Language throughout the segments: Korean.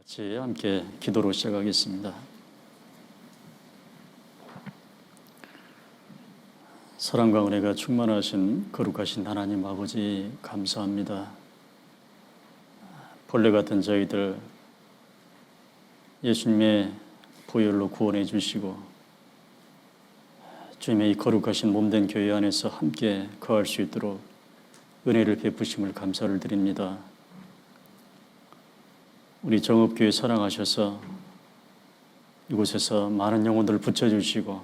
같이 함께 기도로 시작하겠습니다. 사랑과 은혜가 충만하신 거룩하신 하나님 아버지, 감사합니다. 벌레 같은 저희들 예수님의 보혈로 구원해 주시고 주님의 이 거룩하신 몸된 교회 안에서 함께 거할 수 있도록 은혜를 베푸심을 감사를 드립니다. 우리 정읍교회 사랑하셔서 이곳에서 많은 영혼들을 붙여주시고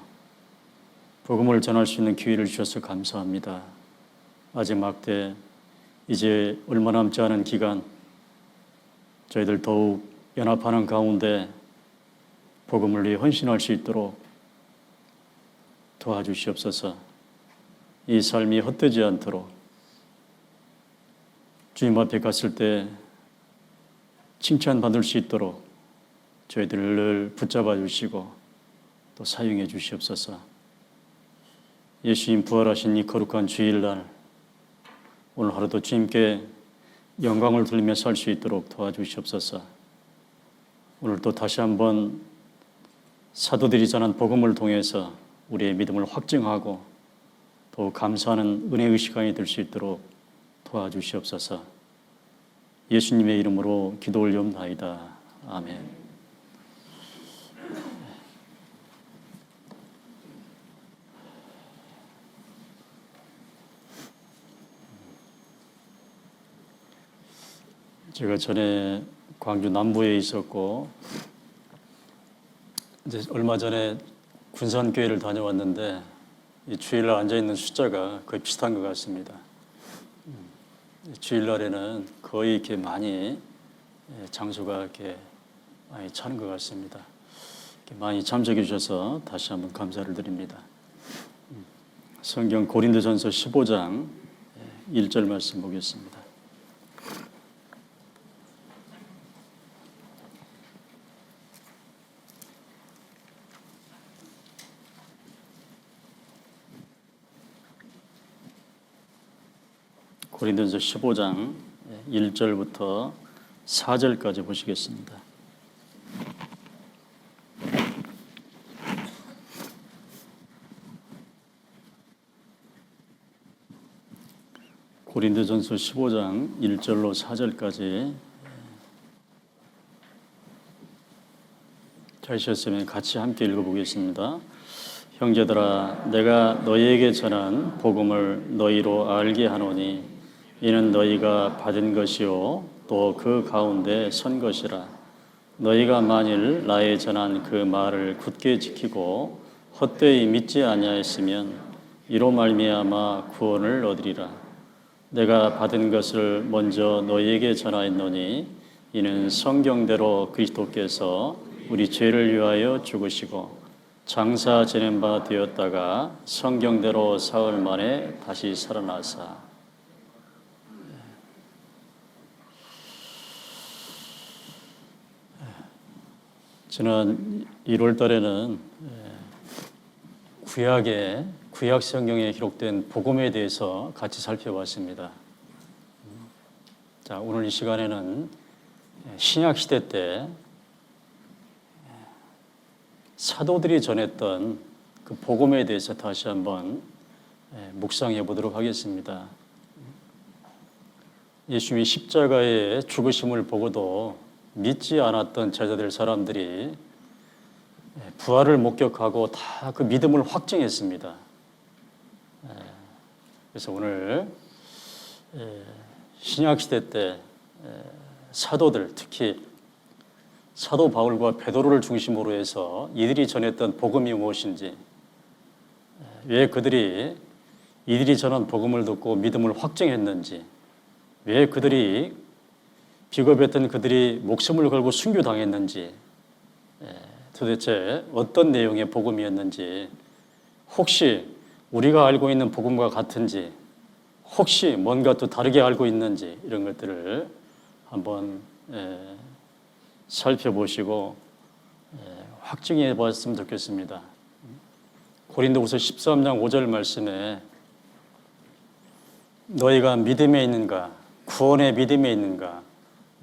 복음을 전할 수 있는 기회를 주셔서 감사합니다. 마지막 때 이제 얼마 남지 않은 기간 저희들 더욱 연합하는 가운데 복음을 위해 헌신할 수 있도록 도와주시옵소서. 이 삶이 헛되지 않도록 주님 앞에 갔을 때 칭찬받을 수 있도록 저희들을 붙잡아 주시고 또 사용해 주시옵소서. 예수님 부활하신 이 거룩한 주일날 오늘 하루도 주님께 영광을 돌리며 살 수 있도록 도와주시옵소서. 오늘 또 다시 한번 사도들이 전한 복음을 통해서 우리의 믿음을 확증하고 또 감사하는 은혜의 시간이 될 수 있도록 도와주시옵소서. 예수님의 이름으로 기도 올리옵나이다. 아멘. 제가 전에 광주 남부에 있었고 이제 얼마 전에 군산교회를 다녀왔는데 이 주일날 앉아있는 숫자가 거의 비슷한 것 같습니다. 주일날에는 거의 이렇게 많이 장소가 이렇게 많이 차는 것 같습니다. 이렇게 많이 참석해 주셔서 다시 한번 감사를 드립니다. 성경 고린도전서 15장 1절 말씀 보겠습니다. 고린도전서 15장 1절부터 4절까지 보시겠습니다. 고린도전서 15장 1절로 4절까지 찾으셨으면 같이 함께 읽어보겠습니다. 형제들아, 내가 너희에게 전한 복음을 너희로 알게 하노니 이는 너희가 받은 것이요 또 그 가운데 선 것이라. 너희가 만일 나의 전한 그 말을 굳게 지키고 헛되이 믿지 아니하였으면 이로 말미암아 구원을 얻으리라. 내가 받은 것을 먼저 너희에게 전하였노니 이는 성경대로 그리스도께서 우리 죄를 위하여 죽으시고 장사 지낸 바 되었다가 성경대로 사흘 만에 다시 살아나사. 지난 1월 달에는 구약 성경에 기록된 복음에 대해서 같이 살펴봤습니다. 자, 오늘 이 시간에는 신약 시대 때 사도들이 전했던 그 복음에 대해서 다시 한번 묵상해 보도록 하겠습니다. 예수님이 십자가의 죽으심을 보고도 믿지 않았던 제자들 사람들이 부활을 목격하고 다 그 믿음을 확증했습니다. 그래서 오늘 신약시대 때 사도들, 특히 사도 바울과 베드로를 중심으로 해서 이들이 전했던 복음이 무엇인지, 왜 그들이 이들이 전한 복음을 듣고 믿음을 확증했는지, 왜 그들이 비겁했던 그들이 목숨을 걸고 순교당했는지, 도대체 어떤 내용의 복음이었는지, 혹시 우리가 알고 있는 복음과 같은지, 혹시 뭔가 또 다르게 알고 있는지, 이런 것들을 한번 살펴보시고 확증해 보았으면 좋겠습니다. 고린도후서 13장 5절 말씀에 너희가 믿음에 있는가, 구원의 믿음에 있는가,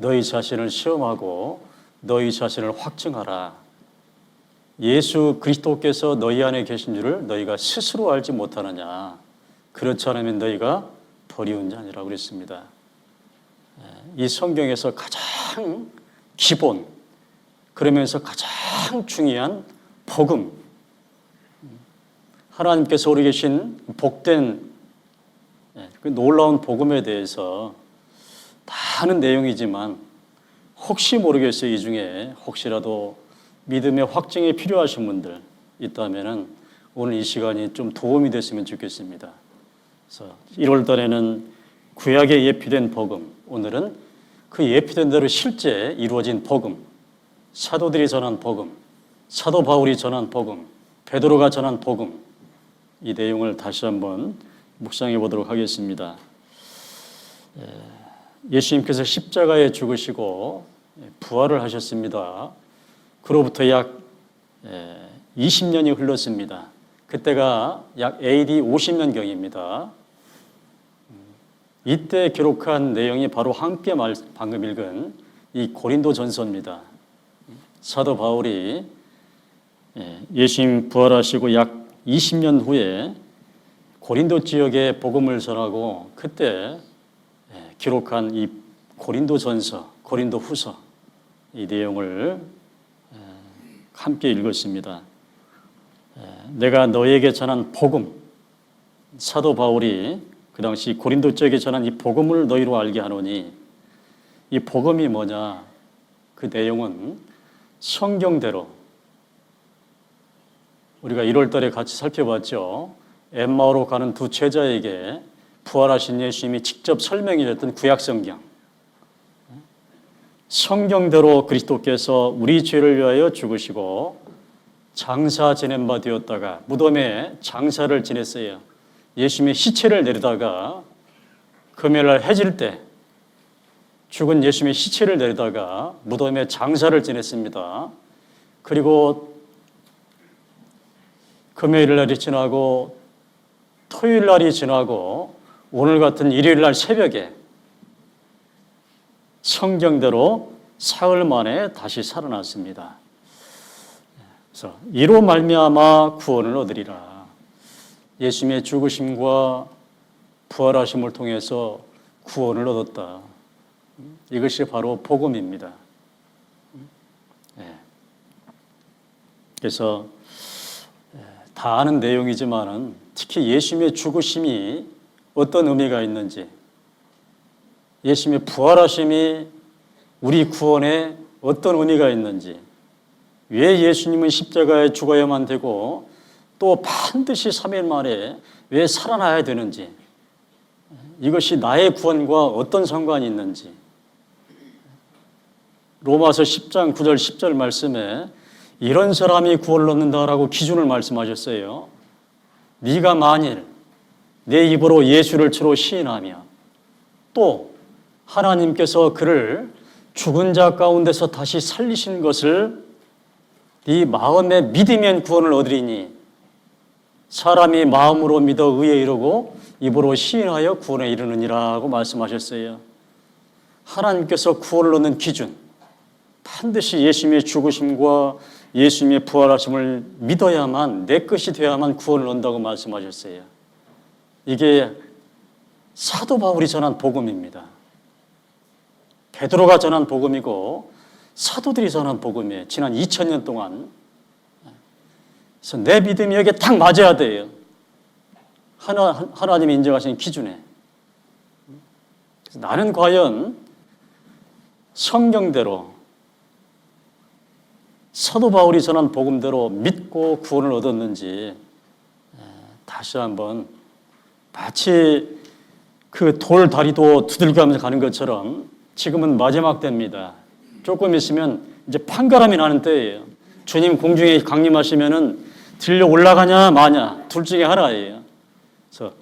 너희 자신을 시험하고 너희 자신을 확증하라. 예수 그리스도께서 너희 안에 계신 줄을 너희가 스스로 알지 못하느냐. 그렇지 않으면 너희가 버리운 자니라고 그랬습니다. 이 성경에서 가장 기본, 그러면서 가장 중요한 복음, 하나님께서 우리 계신 복된 그 놀라운 복음에 대해서 다 아는 내용이지만 혹시 모르겠어요. 이 중에 혹시라도 믿음의 확증이 필요하신 분들 있다면 오늘 이 시간이 좀 도움이 됐으면 좋겠습니다. 그래서 1월 달에는 구약에 예표된 복음, 오늘은 그 예표된 대로 실제 이루어진 복음, 사도들이 전한 복음, 사도 바울이 전한 복음, 베드로가 전한 복음, 이 내용을 다시 한번 묵상해 보도록 하겠습니다. 예수님께서 십자가에 죽으시고 부활을 하셨습니다. 그로부터 약 20년이 흘렀습니다. 그때가 약 AD 50년경입니다. 이때 기록한 내용이 바로 함께 방금 읽은 이 고린도 전서입니다. 사도 바울이 예수님 부활하시고 약 20년 후에 고린도 지역에 복음을 전하고 그때 기록한 이 고린도 전서, 고린도 후서 이 내용을 함께 읽었습니다. 내가 너에게 전한 복음, 사도 바울이 그 당시 고린도 지역에 전한 이 복음을 너희로 알게 하노니, 이 복음이 뭐냐? 그 내용은 성경대로 우리가 1월 달에 같이 살펴봤죠. 엠마오로 가는 두 제자에게 부활하신 예수님이 직접 설명해 줬던 구약성경, 성경대로 그리스도께서 우리 죄를 위하여 죽으시고 장사 지낸 바 되었다가 무덤에 장사를 지냈어요. 예수님의 시체를 내리다가 금요일날 해질 때 죽은 예수님의 시체를 내리다가 무덤에 장사를 지냈습니다. 그리고 금요일 날이 지나고 토요일 날이 지나고 오늘 같은 일요일 날 새벽에 성경대로 사흘 만에 다시 살아났습니다. 그래서 이로 말미암아 구원을 얻으리라. 예수님의 죽으심과 부활하심을 통해서 구원을 얻었다. 이것이 바로 복음입니다. 그래서 다 아는 내용이지만은 특히 예수님의 죽으심이 어떤 의미가 있는지, 예수님의 부활하심이 우리 구원에 어떤 의미가 있는지, 왜 예수님은 십자가에 죽어야만 되고 또 반드시 3일 만에 왜 살아나야 되는지, 이것이 나의 구원과 어떤 상관이 있는지, 로마서 10장 9절 10절 말씀에 이런 사람이 구원을 얻는다라고 기준을 말씀하셨어요. 네가 만일 내 입으로 예수를 주로 시인하며 또 하나님께서 그를 죽은 자 가운데서 다시 살리신 것을 네 마음에 믿으면 구원을 얻으리니 사람이 마음으로 믿어 의에 이르고 입으로 시인하여 구원에 이르느니라고 말씀하셨어요. 하나님께서 구원을 얻는 기준, 반드시 예수님의 죽으심과 예수님의 부활하심을 믿어야만, 내 것이 되어야만 구원을 얻는다고 말씀하셨어요. 이게 사도 바울이 전한 복음입니다. 베드로가 전한 복음이고 사도들이 전한 복음이에요. 지난 2000년 동안. 그래서 내 믿음이 여기에 딱 맞아야 돼요. 하나님이 인정하신 기준에. 그래서 나는 과연 성경대로 사도 바울이 전한 복음대로 믿고 구원을 얻었는지 다시 한번 마치 그 돌다리도 두들겨가면서 가는 것처럼 지금은 마지막 때입니다. 조금 있으면 이제 판가람이 나는 때예요. 주님 공중에 강림하시면은 들려 올라가냐 마냐 둘 중에 하나예요. 그래서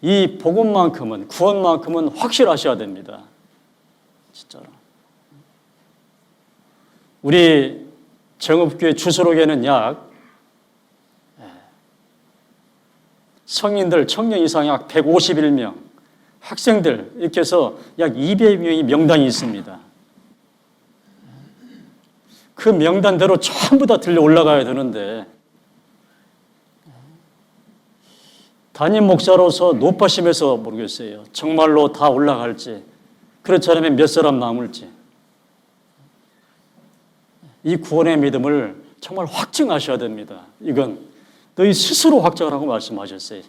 이 복음만큼은, 구원만큼은 확실하셔야 됩니다. 진짜로. 우리 정읍교회 주소록에는 약 성인들, 청년 이상 약 151명, 학생들 이렇게 해서 약 200명이 명단이 있습니다. 그 명단대로 전부 다 들려 올라가야 되는데 담임 목사로서 높아심에서 모르겠어요. 정말로 다 올라갈지, 그렇지 않으면 몇 사람 남을지. 이 구원의 믿음을 정말 확증하셔야 됩니다. 이건 너희 스스로 확증하라고 말씀하셨어요.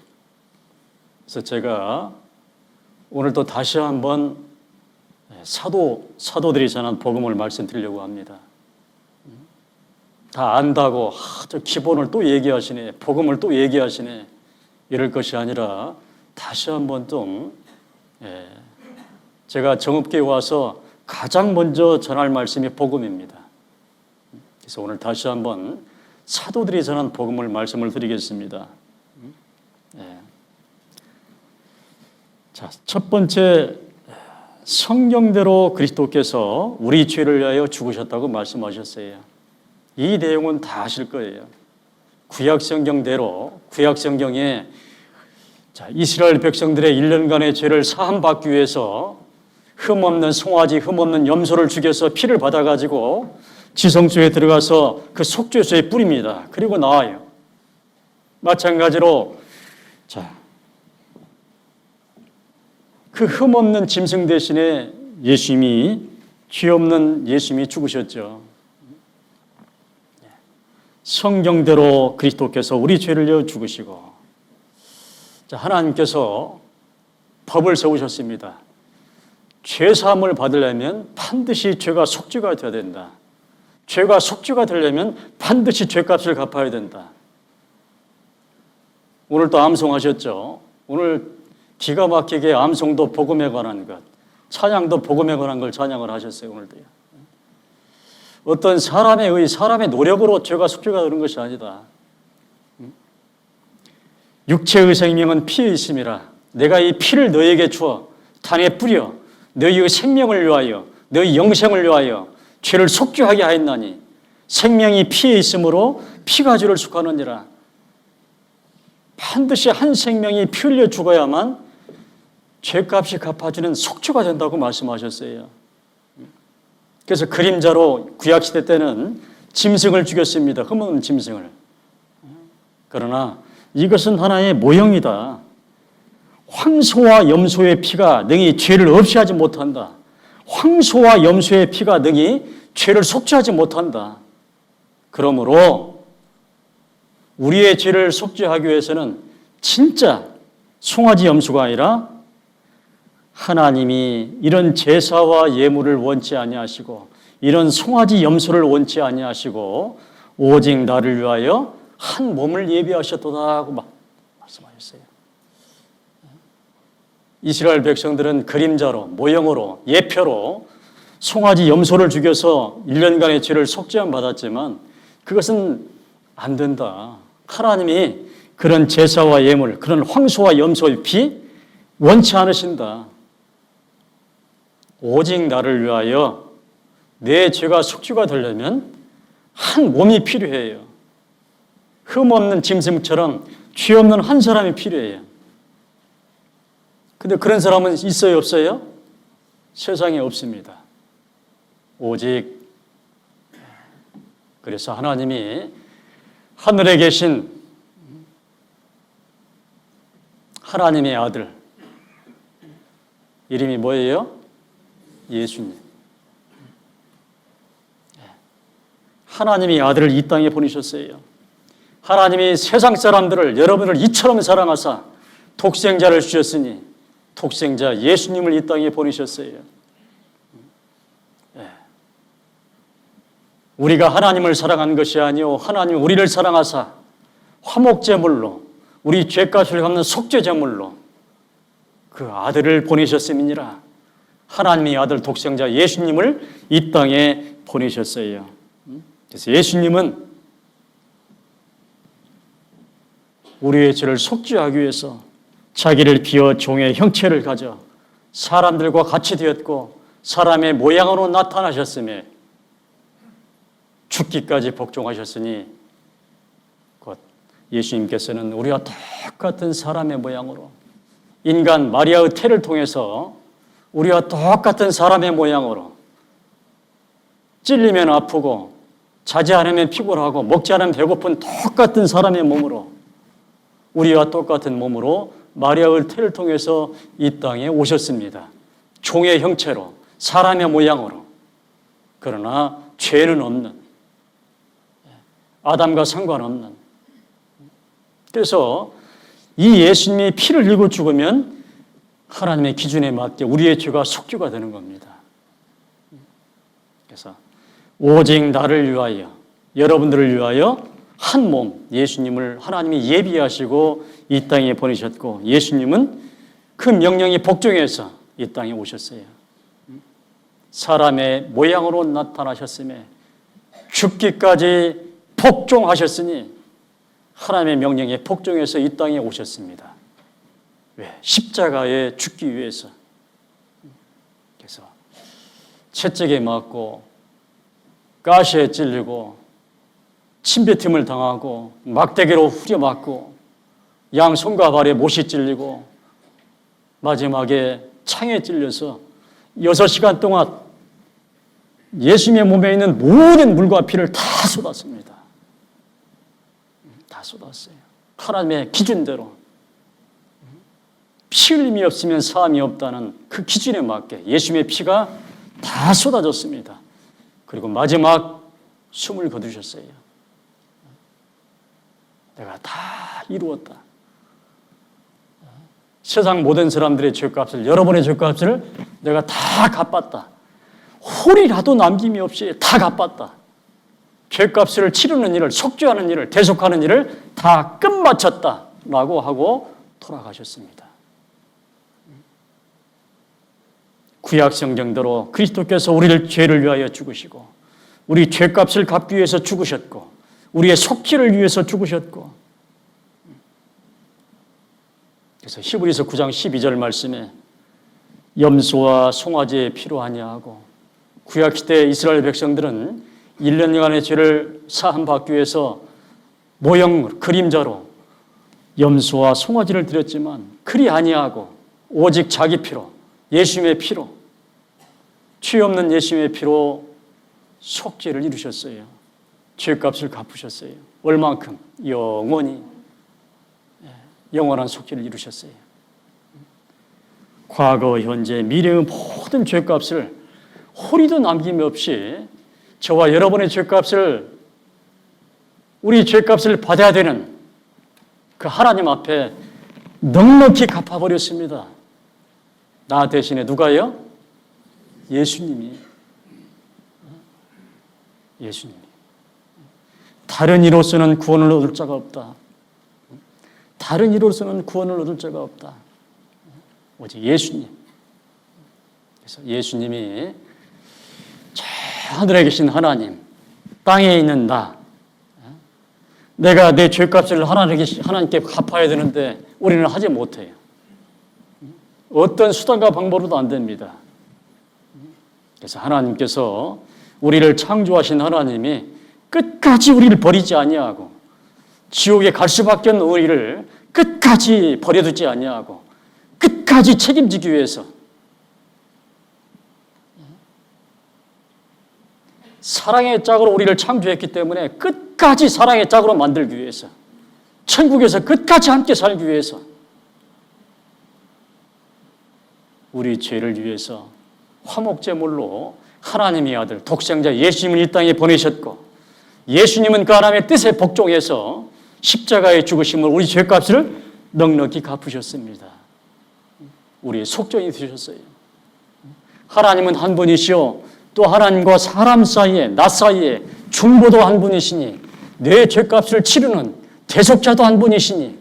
그래서 제가 오늘 또 다시 한번 사도들이 전한 복음을 말씀드리려고 합니다. 다 안다고 저 기본을 또 얘기하시네, 복음을 또 얘기하시네, 이럴 것이 아니라 다시 한번 좀 제가 정읍교회 와서 가장 먼저 전할 말씀이 복음입니다. 그래서 오늘 다시 한번 사도들이 전한 복음을 말씀을 드리겠습니다. 자, 첫 번째, 성경대로 그리스도께서 우리 죄를 위하여 죽으셨다고 말씀하셨어요. 이 내용은 다 아실 거예요. 구약 성경대로, 구약 성경에 이스라엘 백성들의 1년간의 죄를 사함받기 위해서 흠없는 송아지, 흠없는 염소를 죽여서 피를 받아가지고 지성소에 들어가서 그 속죄소에 뿌립니다. 그리고 나와요. 마찬가지로 그 흠없는 짐승 대신에 예수님이, 죄 없는 예수님이 죽으셨죠. 성경대로 그리스도께서 우리 죄를 위하여 죽으시고, 하나님께서 법을 세우셨습니다. 죄 사함을 받으려면 반드시 죄가 속죄가 되어야 된다. 죄가 속죄가 되려면 반드시 죄값을 갚아야 된다. 오늘 또 암송하셨죠. 오늘 기가 막히게 암송도 복음에 관한 것, 찬양도 복음에 관한 걸 찬양을 하셨어요. 오늘도요. 어떤 사람의 노력으로 죄가 속죄가 되는 것이 아니다. 육체의 생명은 피에 있음이라. 내가 이 피를 너에게 주어 단에 뿌려 너희의 생명을 위하여, 너희 영생을 위하여 죄를 속죄하게 하였나니 생명이 피에 있으므로 피가 죄를 속하느니라. 반드시 한 생명이 피 흘려 죽어야만 죄값이 갚아지는 속죄가 된다고 말씀하셨어요. 그래서 그림자로 구약시대 때는 짐승을 죽였습니다. 흠없는 짐승을. 그러나 이것은 하나의 모형이다. 황소와 염소의 피가 능히 죄를 없이 하지 못한다. 황소와 염소의 피가 능히 죄를 속죄하지 못한다. 그러므로 우리의 죄를 속죄하기 위해서는 진짜 송아지 염소가 아니라 하나님이 이런 제사와 예물을 원치 아니하시고 이런 송아지 염소를 원치 아니하시고 오직 나를 위하여 한 몸을 예비하셨도다 하고 말씀하셨어요. 이스라엘 백성들은 그림자로, 모형으로, 예표로 송아지 염소를 죽여서 1년간의 죄를 속죄함 받았지만 그것은 안 된다. 하나님이 그런 제사와 예물, 그런 황소와 염소의 피 원치 않으신다. 오직 나를 위하여 내 죄가 속죄가 되려면 한 몸이 필요해요. 흠없는 짐승처럼 죄 없는 한 사람이 필요해요. 근데 그런 사람은 있어요, 없어요? 세상에 없습니다. 오직 그래서 하나님이 하늘에 계신 하나님의 아들, 이름이 뭐예요? 예수님. 하나님이 아들을 이 땅에 보내셨어요. 하나님이 세상 사람들을, 여러분을 이처럼 사랑하사 독생자를 주셨으니 독생자 예수님을 이 땅에 보내셨어요. 우리가 하나님을 사랑한 것이 아니요 하나님이 우리를 사랑하사 화목제물로 우리 죄값을 갚는 속죄제물로 그 아들을 보내셨음이니라. 하나님의 아들 독생자 예수님을 이 땅에 보내셨어요. 그래서 예수님은 우리의 죄를 속죄하기 위해서 자기를 비워 종의 형체를 가져 사람들과 같이 되었고 사람의 모양으로 나타나셨으며 죽기까지 복종하셨으니 곧 예수님께서는 우리와 똑같은 사람의 모양으로 인간 마리아의 태를 통해서 우리와 똑같은 사람의 모양으로 찔리면 아프고 자지 않으면 피곤하고 먹지 않으면 배고픈 똑같은 사람의 몸으로, 우리와 똑같은 몸으로 마리아 을태를 통해서 이 땅에 오셨습니다. 종의 형체로, 사람의 모양으로. 그러나 죄는 없는, 아담과 상관없는. 그래서 이 예수님이 피를 흘리고 죽으면 하나님의 기준에 맞게 우리의 죄가 속죄가 되는 겁니다. 그래서 오직 나를 위하여, 여러분들을 위하여 한 몸, 예수님을 하나님이 예비하시고 이 땅에 보내셨고, 예수님은 그 명령에 복종해서 이 땅에 오셨어요. 사람의 모양으로 나타나셨음에 죽기까지 복종하셨으니 하나님의 명령에 복종해서 이 땅에 오셨습니다. 왜? 십자가에 죽기 위해서. 그래서 채찍에 맞고 가시에 찔리고 침뱉음을 당하고 막대기로 후려맞고 양손과 발에 못이 찔리고 마지막에 창에 찔려서 6시간 동안 예수님의 몸에 있는 모든 물과 피를 다 쏟았습니다. 다 쏟았어요. 하나님의 기준대로. 피 흘림이 없으면 사함이 없다는 그 기준에 맞게 예수님의 피가 다 쏟아졌습니다. 그리고 마지막 숨을 거두셨어요. 내가 다 이루었다. 세상 모든 사람들의 죄값을, 여러분의 죄값을 내가 다 갚았다. 홀이라도 남김이 없이 다 갚았다. 죄값을 치르는 일을, 속죄하는 일을, 대속하는 일을 다 끝마쳤다라고 하고 돌아가셨습니다. 구약 성경대로 그리스도께서 우리를 죄를 위하여 죽으시고 우리 죄값을 갚기 위해서 죽으셨고 우리의 속죄를 위해서 죽으셨고, 그래서 히브리서 9장 12절 말씀에 염소와 송아지의 피로 아니하고, 구약시대 이스라엘 백성들은 1년간의 죄를 사함받기 위해서 모형 그림자로 염소와 송아지를 드렸지만 그리 아니하고 오직 자기 피로, 예수님의 피로, 죄 없는 예수님의 피로 속죄를 이루셨어요. 죄값을 갚으셨어요. 얼만큼? 영원히, 영원한 속죄를 이루셨어요. 과거, 현재, 미래의 모든 죄값을 홀이도 남김 없이 저와 여러분의 죄값을, 우리 죄값을 받아야 되는 그 하나님 앞에 넉넉히 갚아버렸습니다. 나 대신에 누가요? 예수님이. 예수님이. 다른 이로서는 구원을 얻을 자가 없다. 다른 이로서는 구원을 얻을 자가 없다. 오직 예수님. 그래서 예수님이 저 하늘에 계신 하나님, 땅에 있는 나, 내가 내 죄값을 하나님께 갚아야 되는데 우리는 하지 못해요. 어떤 수단과 방법으로도 안 됩니다. 그래서 하나님께서 우리를 창조하신 하나님이 끝까지 우리를 버리지 아니하고 지옥에 갈 수밖에 없는 우리를 끝까지 버려두지 아니하고 끝까지 책임지기 위해서 사랑의 짝으로 우리를 창조했기 때문에 끝까지 사랑의 짝으로 만들기 위해서, 천국에서 끝까지 함께 살기 위해서, 우리 죄를 위해서 화목제물로 하나님의 아들 독생자 예수님을 이 땅에 보내셨고, 예수님은 그 하나님의 뜻에 복종해서 십자가의 죽으심을 우리 죄값을 넉넉히 갚으셨습니다. 우리의 속죄이 되셨어요. 하나님은 한 분이시오. 또 하나님과 사람 사이에, 나 사이에 중보도 한 분이시니, 내 죄값을 치르는 대속자도 한 분이시니,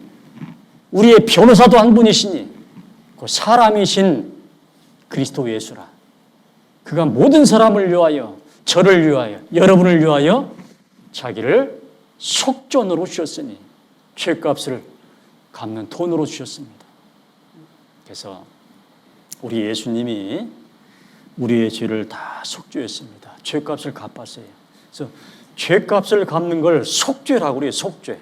우리의 변호사도 한 분이시니, 그 사람이신 그리스도 예수라. 그가 모든 사람을 위하여, 저를 위하여, 여러분을 위하여 자기를 속전으로 주셨으니 죄값을 갚는 돈으로 주셨습니다. 그래서 우리 예수님이 우리의 죄를 다 속죄했습니다. 죄값을 갚았어요. 그래서 죄값을 갚는 걸 속죄라고 그래요. 속죄.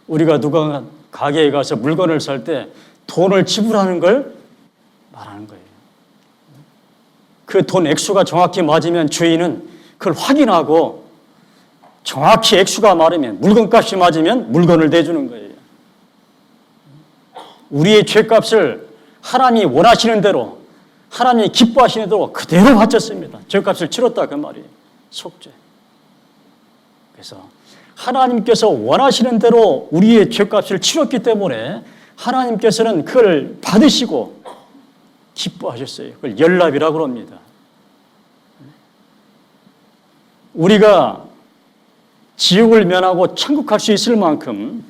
우리가 누가 가게에 가서 물건을 살 때 돈을 지불하는 걸 말하는 거예요. 그 돈 액수가 정확히 맞으면 주인은 그걸 확인하고 정확히 액수가 맞으면, 물건값이 맞으면 물건을 내주는 거예요. 우리의 죄값을 하나님이 원하시는 대로, 하나님이 기뻐하시는 대로 그대로 바쳤습니다. 죄값을 치렀다 그 말이에요. 속죄. 그래서 하나님께서 원하시는 대로 우리의 죄값을 치렀기 때문에 하나님께서는 그걸 받으시고 기뻐하셨어요. 그걸 연납이라고 합니다. 우리가 지옥을 면하고 천국 갈 수 있을 만큼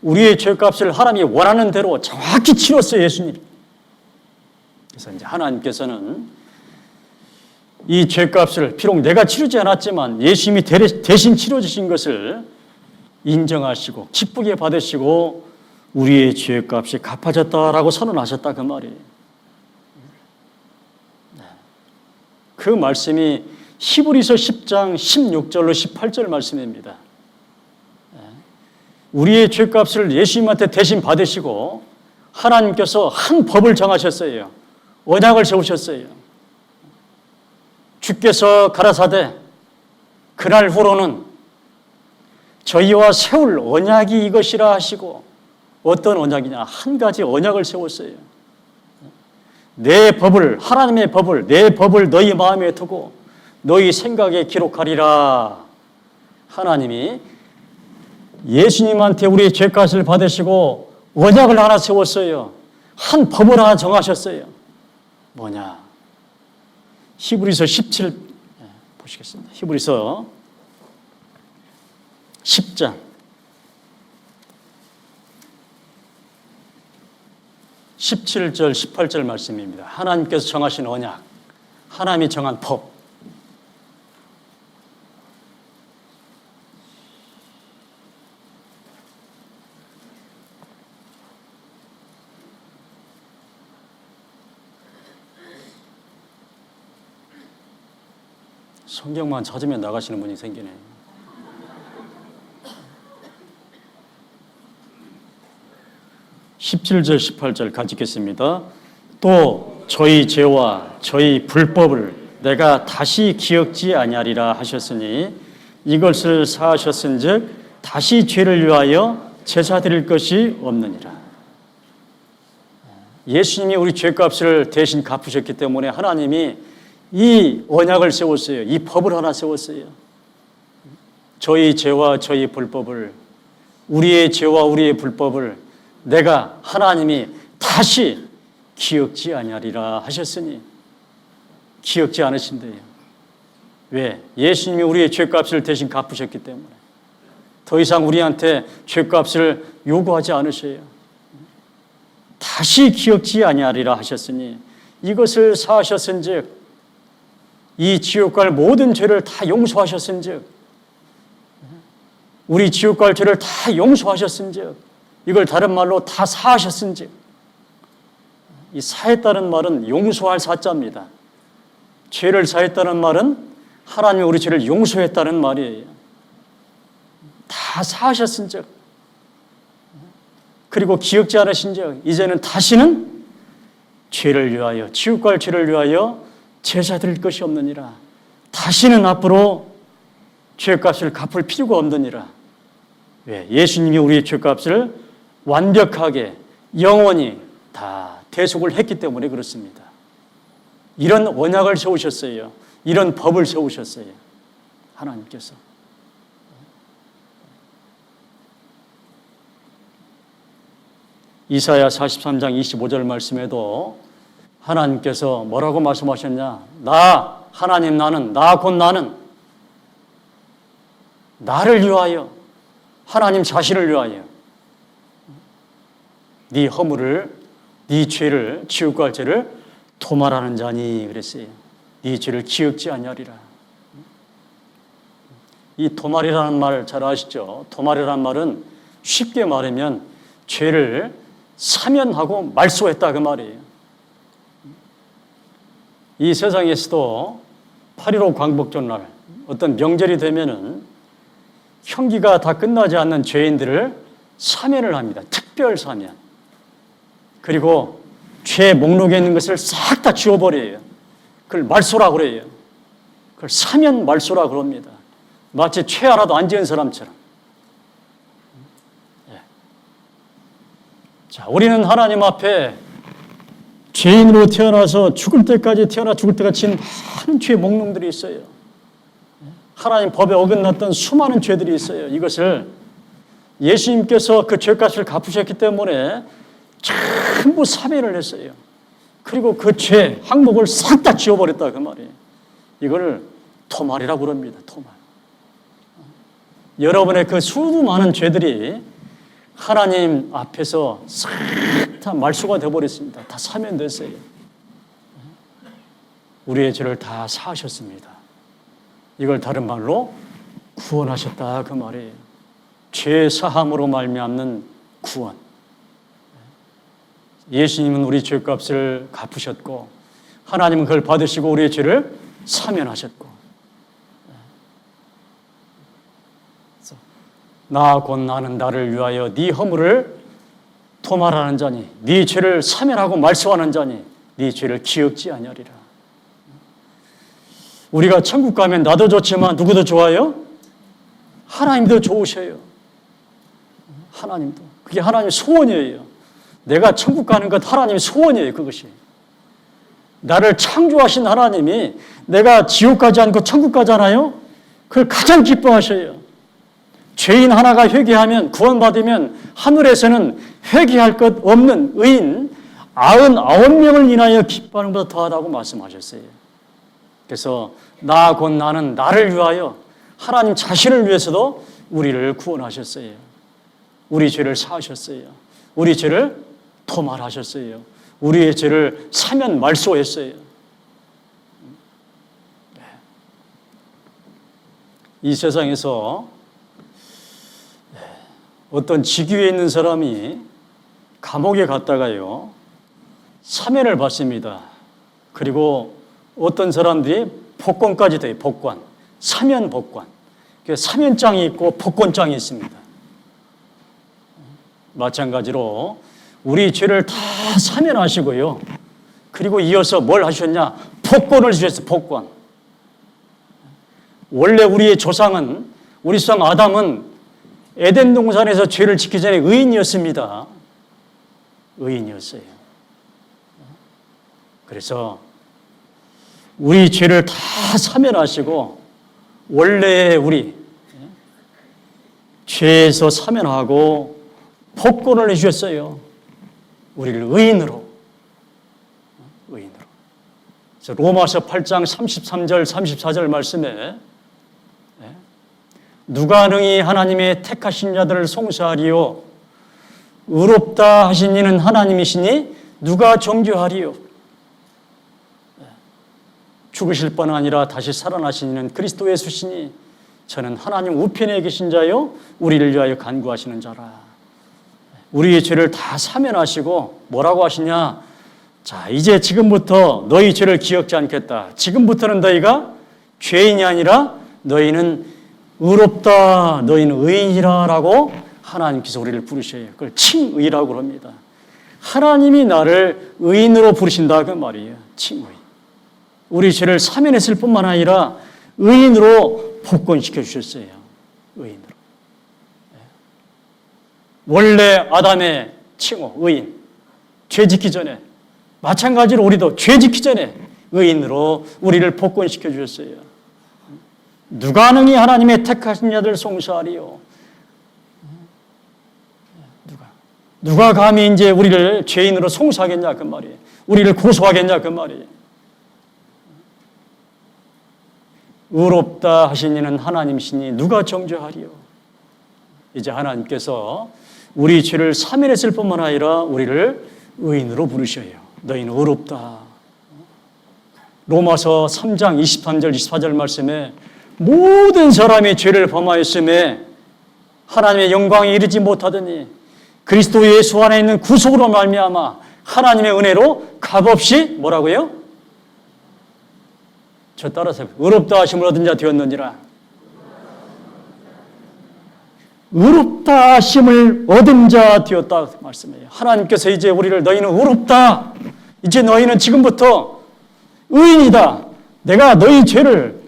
우리의 죄값을 하나님이 원하는 대로 정확히 치렀어요, 예수님. 그래서 이제 하나님께서는 이 죄값을 비록 내가 치르지 않았지만 예수님이 대신 치러주신 것을 인정하시고 기쁘게 받으시고 우리의 죄값이 갚아졌다라고 선언하셨다 그 말이에요. 그 말씀이 히브리서 10장 16절로 18절 말씀입니다. 우리의 죄값을 예수님한테 대신 받으시고 하나님께서 한 법을 정하셨어요. 언약을 세우셨어요. 주께서 가라사대 그날 후로는 저희와 세울 언약이 이것이라 하시고, 어떤 언약이냐? 한 가지 언약을 세웠어요. 내 법을, 하나님의 법을, 내 법을 너희 마음에 두고 너희 생각에 기록하리라. 하나님이 예수님한테 우리의 죄값을 받으시고 언약을 하나 세웠어요. 한 법을 하나 정하셨어요. 뭐냐? 히브리서 17 보시겠습니다. 히브리서 10장 17절 18절 말씀입니다. 하나님께서 정하신 언약, 하나님이 정한 법. 성경만 찾으면 나가시는 분이 생기네. (17절) (18절) 같이 읽겠습니다. 또 저희 죄와 저희 불법을 내가 다시 기억지 아니하리라 하셨으니 이것을 사하셨은즉 다시 죄를 위하여 제사 드릴 것이 없느니라. 예수님이 우리 죄값을 대신 갚으셨기 때문에 하나님이 이 언약을 세웠어요. 이 법을 하나 세웠어요. 저희 죄와 저희 불법을, 우리의 죄와 우리의 불법을 내가 하나님이 다시 기억지 아니하리라 하셨으니 기억지 않으신대요. 왜? 예수님이 우리의 죄값을 대신 갚으셨기 때문에 더 이상 우리한테 죄값을 요구하지 않으셔요. 다시 기억지 아니하리라 하셨으니 이것을 사하셨은즉, 이 지옥 갈 모든 죄를 다 용서하셨은즉, 우리 지옥 갈 죄를 다 용서하셨은즉, 이걸 다른 말로 다 사하셨은즉, 이 사했다는 말은 용서할 사자입니다. 죄를 사했다는 말은 하나님이 우리 죄를 용서했다는 말이에요. 다 사하셨은즉, 그리고 기억지 않으신즉 이제는 다시는 죄를 위하여, 지옥 갈 죄를 위하여 제사 드릴 것이 없느니라. 다시는 앞으로 죄값을 갚을 필요가 없느니라. 왜? 예수님이 우리의 죄값을 완벽하게 영원히 다 대속을 했기 때문에 그렇습니다. 이런 언약을 세우셨어요. 이런 법을 세우셨어요. 하나님께서. 이사야 43장 25절 말씀에도 하나님께서 뭐라고 말씀하셨냐? 나, 하나님 나는, 나 곧 나는 나를 위하여, 하나님 자신을 위하여 네 허물을, 네 죄를, 지옥 갈 죄를 도말하는 자니 그랬어요. 네 죄를 기억지 아니하리라. 이 도말이라는 말 잘 아시죠? 도말이라는 말은 쉽게 말하면 죄를 사면하고 말소했다 그 말이에요. 이 세상에서도 8.15 광복절 날 어떤 명절이 되면은 형기가 다 끝나지 않는 죄인들을 사면을 합니다. 특별 사면. 그리고 죄 목록에 있는 것을 싹 다 지워버려요. 그걸 말소라고 그래요. 그걸 사면 말소라 그럽니다. 마치 죄 하나도 안 지은 사람처럼. 자, 우리는 하나님 앞에 죄인으로 태어나서 죽을 때까지 태어나 죽을 때까지 지은 많은 죄의 목록들이 있어요. 하나님 법에 어긋났던 수많은 죄들이 있어요. 이것을 예수님께서 그 죄값을 갚으셨기 때문에 전부 사면을 했어요. 그리고 그 죄 항목을 싹 다 지워버렸다 그 말이에요. 이걸 토말이라고 그럽니다. 토말. 여러분의 그 수많은 죄들이 하나님 앞에서 싹 다 말소가 되어버렸습니다. 다 사면됐어요. 우리의 죄를 다 사하셨습니다. 이걸 다른 말로 구원하셨다 그 말이에요. 죄 사함으로 말미암는 구원. 예수님은 우리 죄값을 갚으셨고 하나님은 그걸 받으시고 우리의 죄를 사면하셨고 나 곧 나는 나를 위하여 네 허물을 토말하는 자니 네 죄를 사면하고 말소하는 자니 네 죄를 기억지 아니하리라. 우리가 천국 가면 나도 좋지만 누구도 좋아요? 하나님도 좋으셔요. 하나님도. 그게 하나님의 소원이에요. 내가 천국 가는 것 하나님의 소원이에요. 그것이. 나를 창조하신 하나님이 내가 지옥 가지 않고 천국 가잖아요. 그걸 가장 기뻐하셔요. 죄인 하나가 회개하면 구원받으면 하늘에서는 회개할 것 없는 의인 99명을 인하여 기뻐하는 것보다 더하다고 말씀하셨어요. 그래서 나 곧 나는 나를 위하여 하나님 자신을 위해서도 우리를 구원하셨어요. 우리 죄를 사하셨어요. 우리 죄를 토말하셨어요. 우리의 죄를 사면 말소했어요. 이 세상에서 어떤 직위에 있는 사람이 감옥에 갔다가요 사면을 받습니다. 그리고 어떤 사람들이 복권까지 돼요. 복권, 사면 복권. 사면장이 있고 복권장이 있습니다. 마찬가지로 우리 죄를 다 사면하시고요. 그리고 이어서 뭘 하셨냐? 복권을 주셨어요. 복권. 원래 우리의 조상은 우리 조상 아담은 에덴 동산에서 죄를 짓기 전에 의인이었습니다. 의인이었어요. 그래서 우리 죄를 다 사면하시고 원래의 우리 죄에서 사면하고 복권을 해주셨어요. 우리를 의인으로. 그래서 로마서 8장 33절 34절 말씀에 누가 능히 하나님의 택하신 자들을 송사하리요 의롭다 하신 이는 하나님이시니 누가 정죄하리요. 죽으실 뿐 아니라 다시 살아나신 이는 그리스도 예수시니 저는 하나님 우편에 계신 자요 우리를 위하여 간구하시는 자라. 우리의 죄를 다 사면하시고 뭐라고 하시냐? 자, 이제 지금부터 너희 죄를 기억지 않겠다. 지금부터는 너희가 죄인이 아니라 너희는 의롭다, 너희는 의인이라 라고 하나님께서 우리를 부르셔요. 그걸 칭의라고 합니다. 하나님이 나를 의인으로 부르신다 그 말이에요. 칭의. 우리 죄를 사면했을 뿐만 아니라 의인으로 복권시켜 주셨어요. 의인으로. 원래 아담의 칭호, 의인. 죄 짓기 전에. 마찬가지로 우리도 죄 짓기 전에 의인으로 우리를 복권시켜 주셨어요. 누가 능히 하나님의 택하신 자들 송사하리요. 누가 감히 이제 우리를 죄인으로 송사하겠냐 그 말이에요. 우리를 고소하겠냐 그 말이에요. 의롭다 하신 이는 하나님이시니 누가 정죄하리요. 이제 하나님께서 우리 죄를 사면했을 뿐만 아니라 우리를 의인으로 부르셔요. 너희는 의롭다. 로마서 3장 23절 24절 말씀에 모든 사람이 죄를 범하였음에 하나님의 영광에 이르지 못하더니 그리스도 예수 안에 있는 구속으로 말미암아 하나님의 은혜로 값없이 뭐라고요? 저 따라서 의롭다 하심을 얻은 자 되었느니라. 의롭다 하심을 얻은 자 되었다 말씀해요. 하나님께서 이제 우리를 너희는 의롭다. 이제 너희는 지금부터 의인이다. 내가 너희 죄를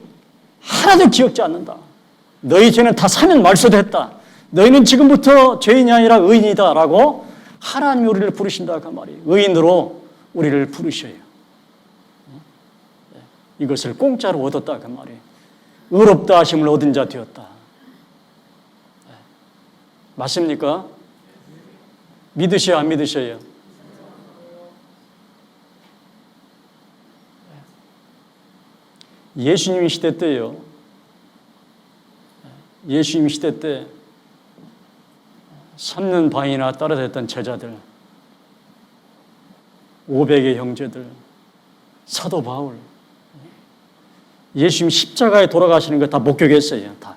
하나도 기억지 않는다. 너희 죄는 다 사면 말소됐다. 너희는 지금부터 죄인이 아니라 의인이다 라고 하나님이 우리를 부르신다 그 말이에요. 의인으로 우리를 부르셔요. 이것을 공짜로 얻었다 그 말이에요. 의롭다 하심을 얻은 자 되었다. 맞습니까? 믿으셔요, 안 믿으셔요? 예수님 시대 때요. 예수님 시대 때 3년 반이나 따라다녔던 제자들, 500의 형제들, 사도 바울, 예수님 십자가에 돌아가시는 거 다 목격했어요. 다.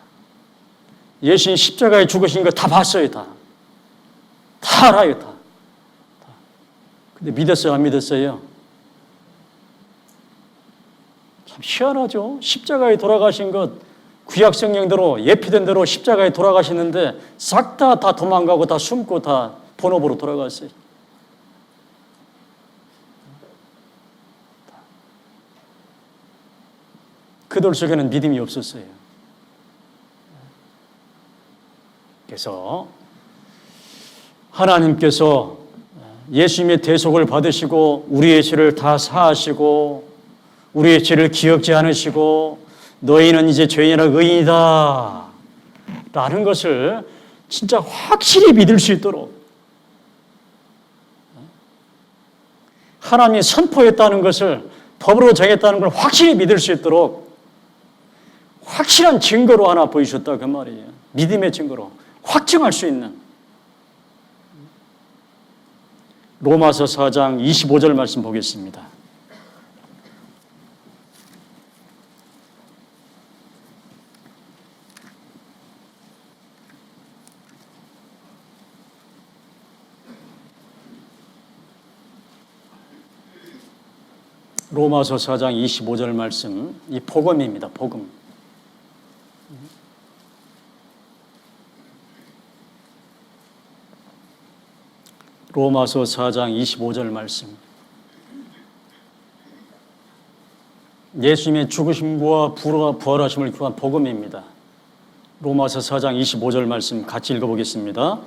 예수님 십자가에 죽으신 거 다 봤어요. 다 알아요. 다. 근데 믿었어요, 안 믿었어요? 참 희한하죠. 십자가에 돌아가신 것 구약 성경대로 예피된 대로 십자가에 돌아가시는데 싹 다 도망가고 다 숨고 다 본업으로 돌아갔어요. 그들 속에는 믿음이 없었어요. 그래서 하나님께서 예수님의 대속을 받으시고 우리의 죄를 다 사하시고 우리의 죄를 기억지 않으시고 너희는 이제 죄인이라 의인이다 라는 것을 진짜 확실히 믿을 수 있도록 하나님이 선포했다는 것을 법으로 정했다는 걸 확실히 믿을 수 있도록 확실한 증거로 하나 보여주셨다 그 말이에요. 믿음의 증거로 확증할 수 있는 로마서 4장 25절 말씀 보겠습니다. 로마서 4장 25절 말씀, 이 복음입니다. 복음. 로마서 4장 25절 말씀. 예수님의 죽으심과 부활하심을 교한 복음입니다. 로마서 4장 25절 말씀 같이 읽어보겠습니다.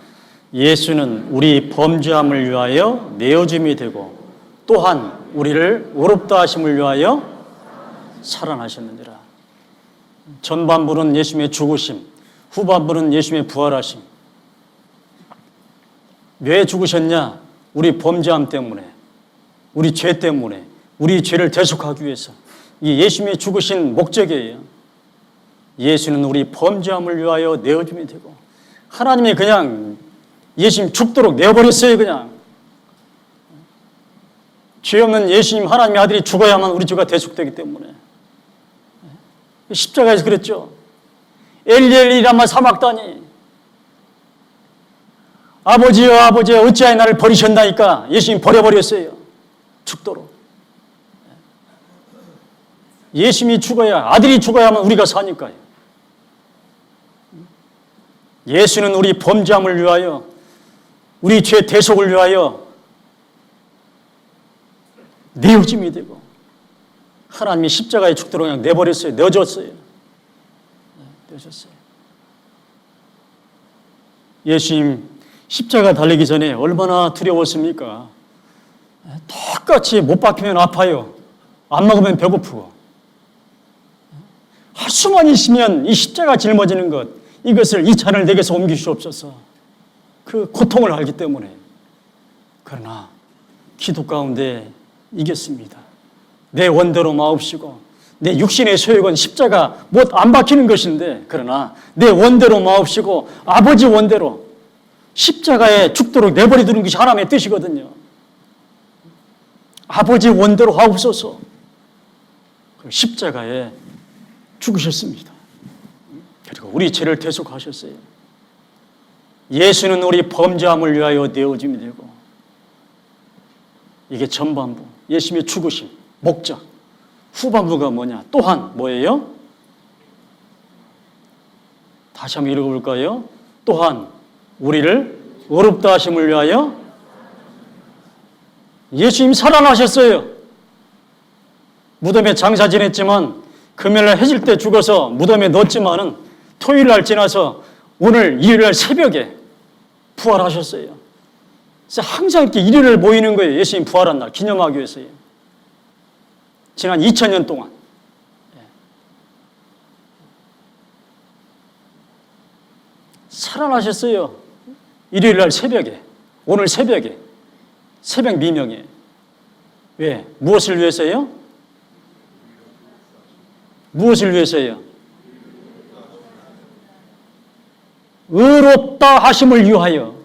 예수는 우리 범죄함을 위하여 내어줌이 되고 또한 우리를 의롭다 하심을 위하여 살아나셨느니라. 전반부는 예수님의 죽으심, 후반부는 예수님의 부활하심. 왜 죽으셨냐? 우리 범죄함 때문에, 우리 죄 때문에, 우리 죄를 대속하기 위해서. 이 예수님이 죽으신 목적이에요. 예수는 우리 범죄함을 위하여 내어줌이 되고 하나님이 그냥 예수님 죽도록 내어버렸어요. 그냥 죄 없는 예수님 하나님의 아들이 죽어야만 우리 죄가 대속되기 때문에 십자가에서 그랬죠. 엘리 엘리 라마 사막다니, 아버지여 아버지여 어찌하여 나를 버리셨나이까. 예수님 버려버렸어요. 죽도록. 예수님이 죽어야, 아들이 죽어야만 우리가 사니까요. 예수는 우리 범죄함을 위하여, 우리 죄 대속을 위하여 내어짐이 되고 하나님이 십자가에 죽도록 그냥 내버렸어요. 내어줬어요. 내어줬어요. 예수님 십자가 달리기 전에 얼마나 두려웠습니까? 똑같이 못 박히면 아파요. 안 먹으면 배고프고. 할 수만 있으면 이 십자가 짊어지는 것, 이것을 이 잔을 내게서 옮기시옵소서. 그 고통을 알기 때문에. 그러나 기도 가운데 이겼습니다. 내 원대로 마옵시고 내 육신의 소욕은 십자가 못 안 박히는 것인데, 그러나 내 원대로 마옵시고 아버지 원대로 십자가에 죽도록 내버려두는 것이 하나님의 뜻이거든요. 아버지 원대로 하옵소서. 십자가에 죽으셨습니다. 그리고 우리 죄를 대속하셨어요. 예수는 우리 범죄함을 위하여 내어짐이 되고, 이게 전반부, 예수님의 죽으심, 목적. 후반부가 뭐냐? 또한 뭐예요? 다시 한번 읽어볼까요? 또한 우리를 의롭다 하심을 위하여. 예수님 살아나셨어요. 무덤에 장사 지냈지만 금요일날 해질 때 죽어서 무덤에 넣었지만은 토요일날 지나서 오늘 일요일날 새벽에 부활하셨어요. 그래서 항상 이렇게 일요일날 모이는 거예요. 예수님 부활한 날 기념하기 위해서요. 지난 2000년 동안. 살아나셨어요. 일요일날 새벽에, 오늘 새벽에, 새벽 미명에. 왜? 무엇을 위해서요? 무엇을 위해서요? 의롭다 하심을 위하여.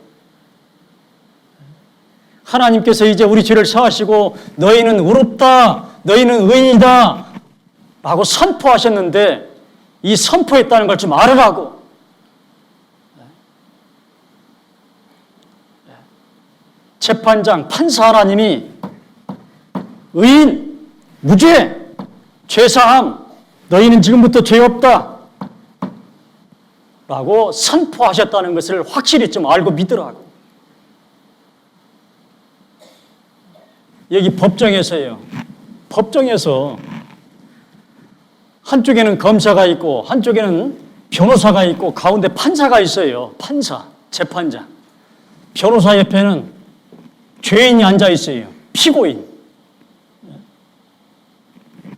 하나님께서 이제 우리 죄를 사하시고 너희는 의롭다, 너희는 의인이다 라고 선포하셨는데 이 선포했다는 걸 좀 알으라고. 재판장, 판사 하나님이 의인, 무죄, 죄사함, 너희는 지금부터 죄 없다 라고 선포하셨다는 것을 확실히 좀 알고 믿으라고. 여기 법정에서요. 법정에서 한쪽에는 검사가 있고 한쪽에는 변호사가 있고 가운데 판사가 있어요. 판사, 재판장. 변호사 옆에는 죄인이 앉아 있어요. 피고인.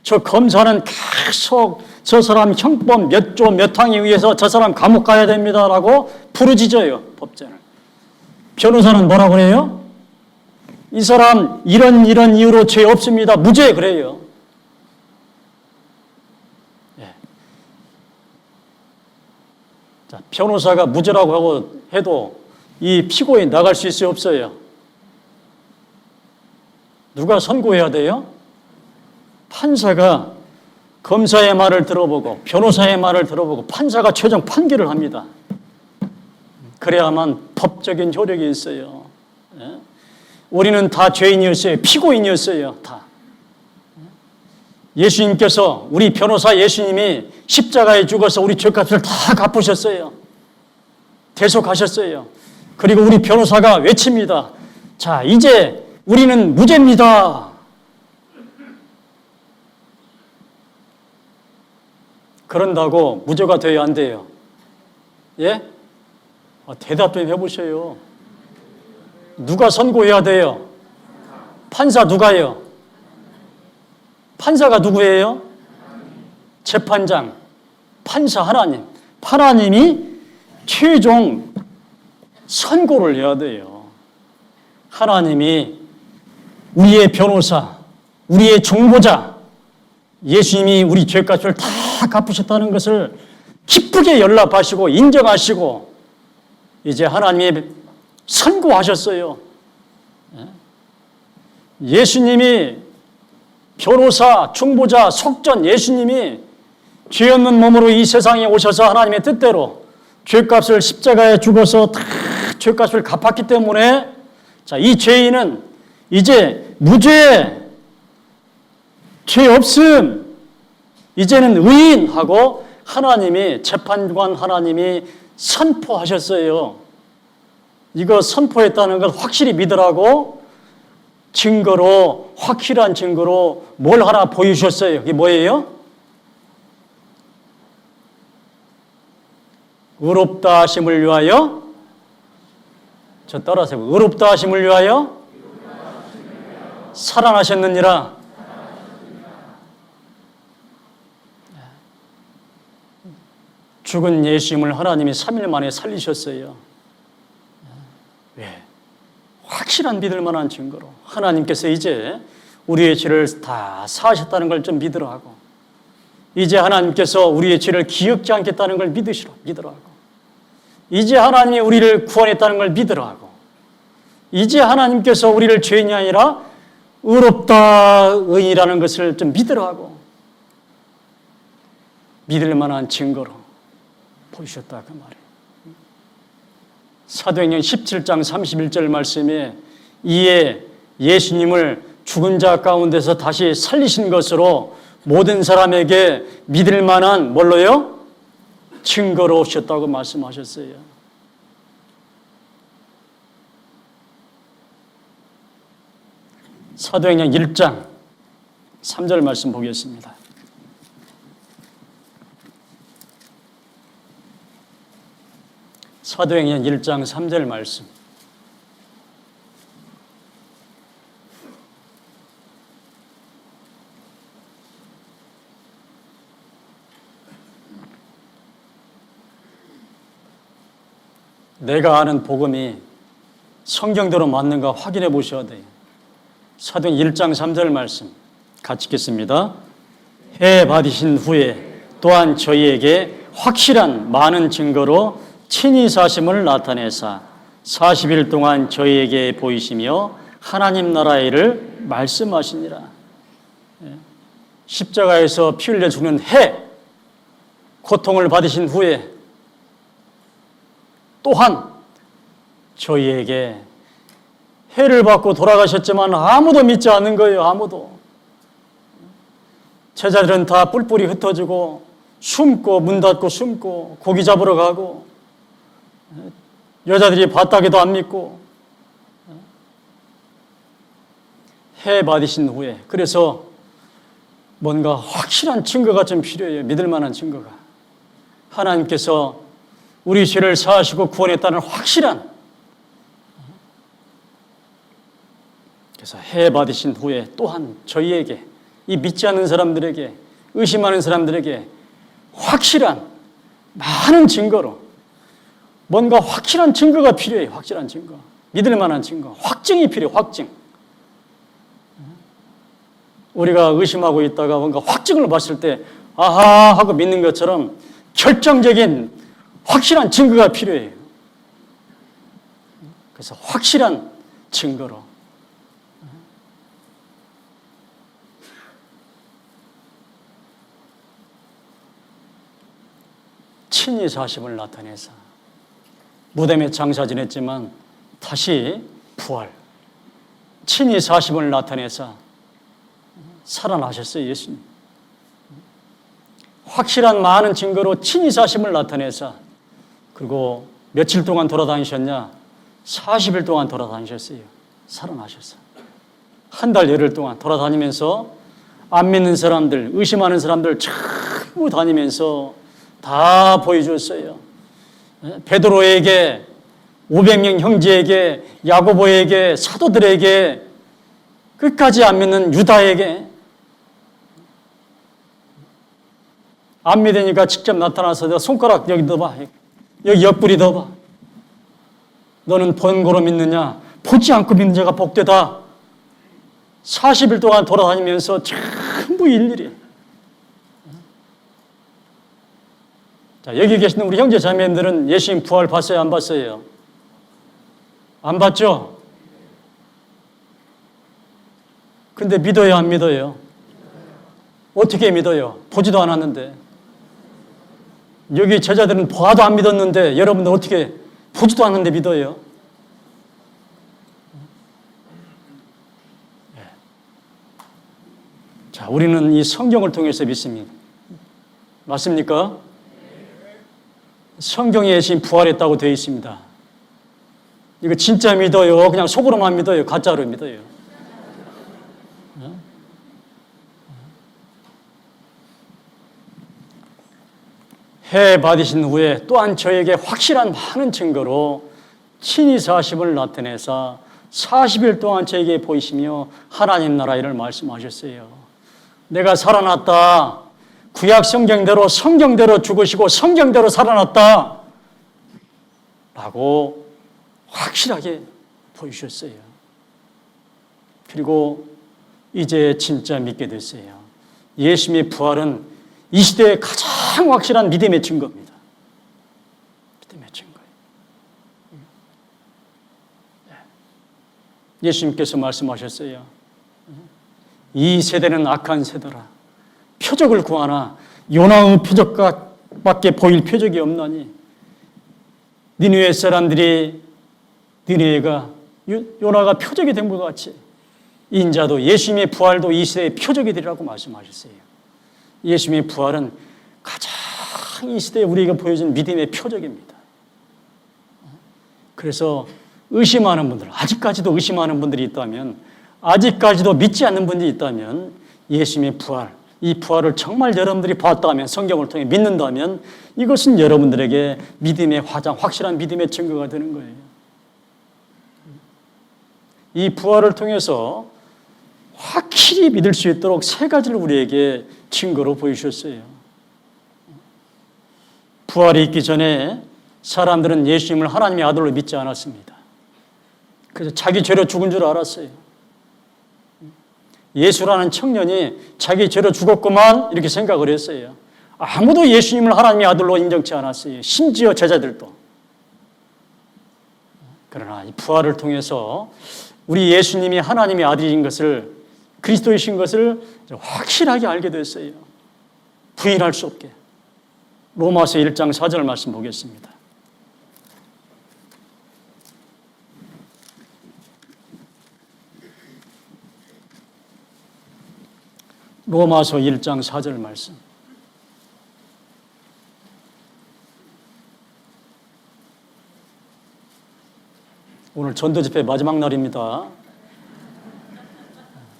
저 검사는 계속 저 사람 형법 몇 조 몇 항에 의해서 저 사람 감옥 가야 됩니다라고 부르짖어요. 법전을. 변호사는 뭐라고 그래요? 이 사람 이런 이유로 죄 없습니다. 무죄 그래요. 예. 자, 변호사가 무죄라고 하고 해도 이 피고인 나갈 수 있어요? 없어요? 누가 선고해야 돼요? 판사가 검사의 말을 들어보고 변호사의 말을 들어보고 판사가 최종 판결을 합니다. 그래야만 법적인 효력이 있어요. 예? 우리는 다 죄인이었어요. 피고인이었어요. 다. 예수님께서 우리 변호사 예수님이 십자가에 죽어서 우리 죄값을 다 갚으셨어요. 대속하셨어요. 그리고 우리 변호사가 외칩니다. 자, 이제 우리는 무죄입니다. 그런다고 무죄가 돼야 안 돼요? 예? 대답 좀 해보셔요. 누가 선고해야 돼요? 판사 누가요? 판사가 누구예요? 재판장, 판사 하나님. 하나님이 최종 선고를 해야 돼요. 하나님이 우리의 변호사, 우리의 중보자, 예수님이 우리 죄값을 다 갚으셨다는 것을 기쁘게 연락하시고 인정하시고 이제 하나님이 선고하셨어요. 예수님이 변호사, 중보자, 속전 예수님이 죄 없는 몸으로 이 세상에 오셔서 하나님의 뜻대로 죄값을 십자가에 죽어서 다 죄값을 갚았기 때문에 자, 이 죄인은 이제 무죄, 죄 없음, 이제는 의인하고 하나님이 재판관 하나님이 선포하셨어요. 이거 선포했다는 걸 확실히 믿으라고 증거로 확실한 증거로 뭘 하나 보여주셨어요. 그게 뭐예요? 의롭다 하심을 위하여 저 따라하세요. 의롭다 하심을 위하여 살아나셨느니라. 죽은 예수님을 하나님이 3일 만에 살리셨어요. 왜? 확실한 믿을 만한 증거로 하나님께서 이제 우리의 죄를 다 사하셨다는 걸 좀 믿으라고. 이제 하나님께서 우리의 죄를 기억지 않겠다는 걸 믿으라고. 이제 하나님이 우리를 구원했다는 걸 믿으라고. 이제 하나님께서 우리를 죄인이 아니라 의롭다 의인이라는 것을 좀 믿으라고. 믿을 만한 증거로 보이셨다 그 말이에요. 사도행전 17장 31절 말씀에 이에 예수님을 죽은 자 가운데서 다시 살리신 것으로 모든 사람에게 믿을 만한 뭘로요? 증거로 오셨다고 말씀하셨어요. 사도행전 1장 3절 말씀 보겠습니다. 사도행전 1장 3절 말씀. 내가 아는 복음이 성경대로 맞는가 확인해 보셔야 돼요. 사도행전 1장 3절 말씀 같이 읽겠습니다. 해 받으신 후에 또한 저희에게 확실한 많은 증거로 친히 사심을 나타내사 40일 동안 저희에게 보이시며 하나님 나라의 일을 말씀하시니라. 십자가에서 피 흘려 죽는 해, 고통을 받으신 후에 또한 저희에게 해를 받고 돌아가셨지만 아무도 믿지 않는 거예요. 아무도. 제자들은 다 뿔뿔이 흩어지고 숨고 문 닫고 숨고 고기 잡으러 가고 여자들이 바닥에도 안 믿고 해 받으신 후에 그래서 뭔가 확실한 증거가 좀 필요해요. 믿을 만한 증거가. 하나님께서 우리 죄를 사하시고 구원했다는 확실한. 그래서 해 받으신 후에 또한 저희에게, 이 믿지 않는 사람들에게, 의심하는 사람들에게 확실한 많은 증거로, 뭔가 확실한 증거가 필요해요. 확실한 증거. 믿을 만한 증거. 확증이 필요해요. 확증. 우리가 의심하고 있다가 뭔가 확증을 봤을 때 아하 하고 믿는 것처럼 결정적인 확실한 증거가 필요해요. 그래서 확실한 증거로. 친히 사심을 나타내서 무덤에 장사 지냈지만 다시 부활. 친히 사심을 나타내서 살아나셨어요. 예수님. 확실한 많은 증거로 친히 사심을 나타내서 그리고 며칠 동안 돌아다니셨냐? 40일 동안 돌아다니셨어요. 살아나셨어요. 한 달 열흘 동안 돌아다니면서 안 믿는 사람들, 의심하는 사람들 전부 다니면서 다 보여줬어요. 베드로에게, 500명 형제에게, 야고보에게, 사도들에게, 끝까지 안 믿는 유다에게, 안 믿으니까 직접 나타나서 내가 손가락 여기 넣어봐. 여기 옆구리 넣어봐. 너는 본고로 믿느냐? 보지 않고 믿는 자가 복되다. 40일 동안 돌아다니면서 전부 일일이. 자, 여기 계시는 우리 형제 자매님들은 예수님 부활 봤어요? 안 봤어요? 안 봤죠? 근데 믿어요? 안 믿어요? 어떻게 믿어요? 보지도 않았는데. 여기 제자들은 봐도 안 믿었는데 여러분들 어떻게 보지도 않는데 믿어요? 자, 우리는 이 성경을 통해서 믿습니다. 맞습니까? 성경에 예수님 부활했다고 되어 있습니다. 이거 진짜 믿어요? 그냥 속으로만 믿어요? 가짜로 믿어요? 해 받으신 후에 또한 저에게 확실한 많은 증거로 친히 사심을 나타내사 40일 동안 저에게 보이시며 하나님 나라 일을 말씀하셨어요. 내가 살아났다. 구약 성경대로 죽으시고 성경대로 살아났다. 라고 확실하게 보여주셨어요. 그리고 이제 진짜 믿게 됐어요. 예수님의 부활은 이 시대의 가장 확실한 믿음의 증거입니다. 믿음의 증거예요. 예수님께서 말씀하셨어요. 이 세대는 악한 세대라. 표적을 구하나 요나의 표적밖에 보일 표적이 없나니 니느웨 사람들이 니느웨가 요나가 표적이 된 것 같이 인자도 예수님의 부활도 이 시대의 표적이 되리라고 말씀하셨어요. 예수님의 부활은 가장 이 시대에 우리에게 보여준 믿음의 표적입니다. 그래서 의심하는 분들, 아직까지도 의심하는 분들이 있다면, 아직까지도 믿지 않는 분들이 있다면 예수님의 부활, 이 부활을 정말 여러분들이 봤다면, 성경을 통해 믿는다면 이것은 여러분들에게 믿음의 화장, 확실한 믿음의 증거가 되는 거예요. 이 부활을 통해서 확실히 믿을 수 있도록 세 가지를 우리에게 증거로 보여주셨어요. 부활이 있기 전에 사람들은 예수님을 하나님의 아들로 믿지 않았습니다. 그래서 자기 죄로 죽은 줄 알았어요. 예수라는 청년이 자기 죄로 죽었구만 이렇게 생각을 했어요. 아무도 예수님을 하나님의 아들로 인정치 않았어요. 심지어 제자들도. 그러나 이 부활을 통해서 우리 예수님이 하나님의 아들인 것을, 그리스도이신 것을 확실하게 알게 됐어요. 부인할 수 없게. 로마서 1장 4절 말씀 보겠습니다. 로마서 1장 4절 말씀. 오늘 전도 집회 마지막 날입니다.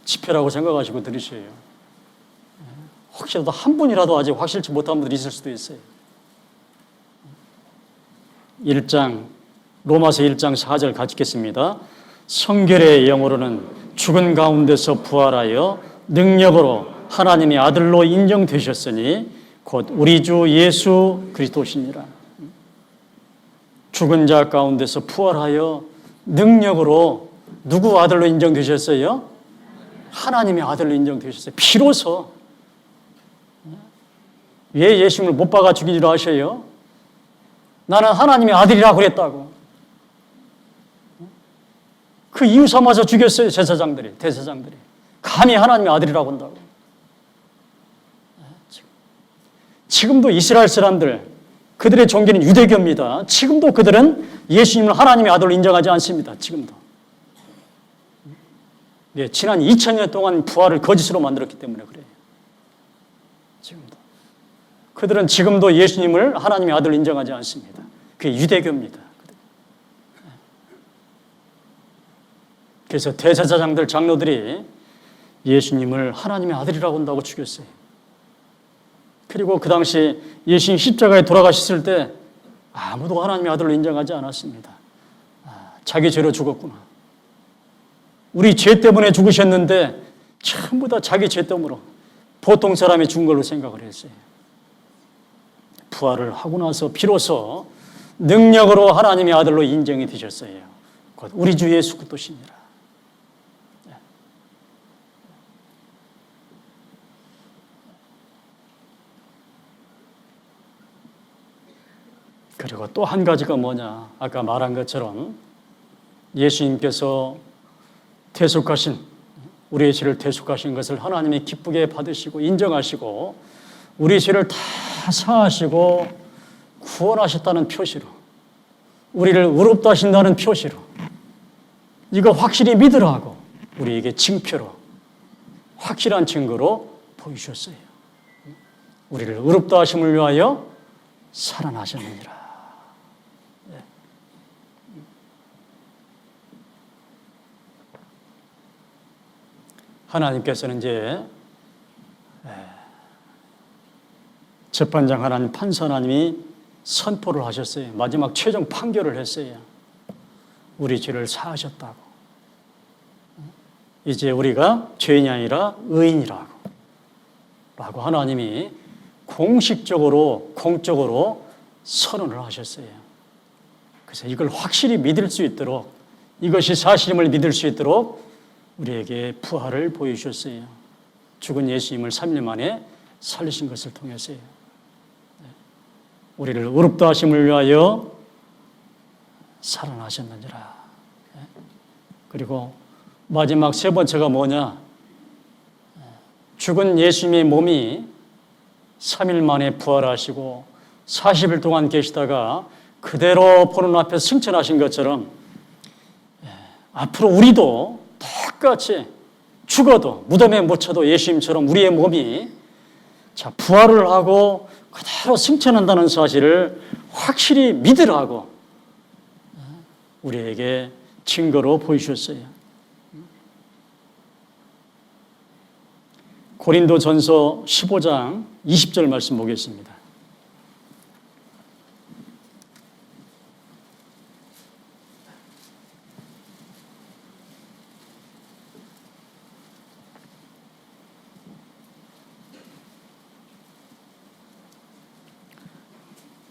집회라고 생각하시고 들으셔요. 혹시라도 한 분이라도 아직 확실치 못한 분들이 있을 수도 있어요. 로마서 1장 4절 같이 읽겠습니다. 성결의 영으로는 죽은 가운데서 부활하여 능력으로 하나님의 아들로 인정되셨으니 곧 우리 주 예수 그리스도시니라. 죽은 자 가운데서 부활하여 능력으로 누구 아들로 인정되셨어요? 하나님의 아들로 인정되셨어요. 비로소. 왜 예수님을 못 박아 죽이기로 하셔요? 나는 하나님의 아들이라고 그랬다고. 그 이유 삼아서 죽였어요. 제사장들이, 대제사장들이. 감히 하나님의 아들이라고 한다고. 지금도 이스라엘 사람들, 그들의 종교는 유대교입니다. 지금도 그들은 예수님을 하나님의 아들로 인정하지 않습니다. 지금도. 네, 지난 2000년 동안 부활을 거짓으로 만들었기 때문에 그래요. 지금도. 그들은 지금도 예수님을 하나님의 아들로 인정하지 않습니다. 그게 유대교입니다. 그래서 대제사장들, 장로들이 예수님을 하나님의 아들이라고 한다고 죽였어요. 그리고 그 당시 예수님 십자가에 돌아가셨을 때 아무도 하나님의 아들로 인정하지 않았습니다. 자기 죄로 죽었구나. 우리 죄 때문에 죽으셨는데 전부 다 자기 죄 때문에 보통 사람이 죽은 걸로 생각을 했어요. 부활을 하고 나서 비로소 능력으로 하나님의 아들로 인정이 되셨어요. 곧 우리 주 예수 그리스도시니라. 그리고 또 한 가지가 뭐냐? 아까 말한 것처럼 예수님께서 대속하신, 우리의 죄를 대속하신 것을 하나님이 기쁘게 받으시고 인정하시고 우리의 죄를 다 사하시고 구원하셨다는 표시로, 우리를 의롭다 하신다는 표시로, 이거 확실히 믿으라고 우리에게 증표로, 확실한 증거로 보여주셨어요. 우리를 의롭다 하심을 위하여 살아나셨느니라. 하나님께서는 이제 재판장 하나님, 판사 하나님이 선포를 하셨어요. 마지막 최종 판결을 했어요. 우리 죄를 사하셨다고. 이제 우리가 죄인이 아니라 의인이라고 라고 하나님이 공식적으로, 공적으로 선언을 하셨어요. 그래서 이걸 확실히 믿을 수 있도록, 이것이 사실임을 믿을 수 있도록 우리에게 부활을 보여주셨어요. 죽은 예수님을 3일 만에 살리신 것을 통해서요. 우리를 의롭다 하심을 위하여 살아나셨느니라. 그리고 마지막 세 번째가 뭐냐? 죽은 예수님의 몸이 3일 만에 부활하시고 40일 동안 계시다가 그대로 보는 앞에 승천하신 것처럼 앞으로 우리도 똑같이 죽어도 무덤에 묻혀도 예수님처럼 우리의 몸이 부활을 하고 그대로 승천한다는 사실을 확실히 믿으라고 우리에게 증거로 보여주셨어요. 고린도전서 15장 20절 말씀 보겠습니다.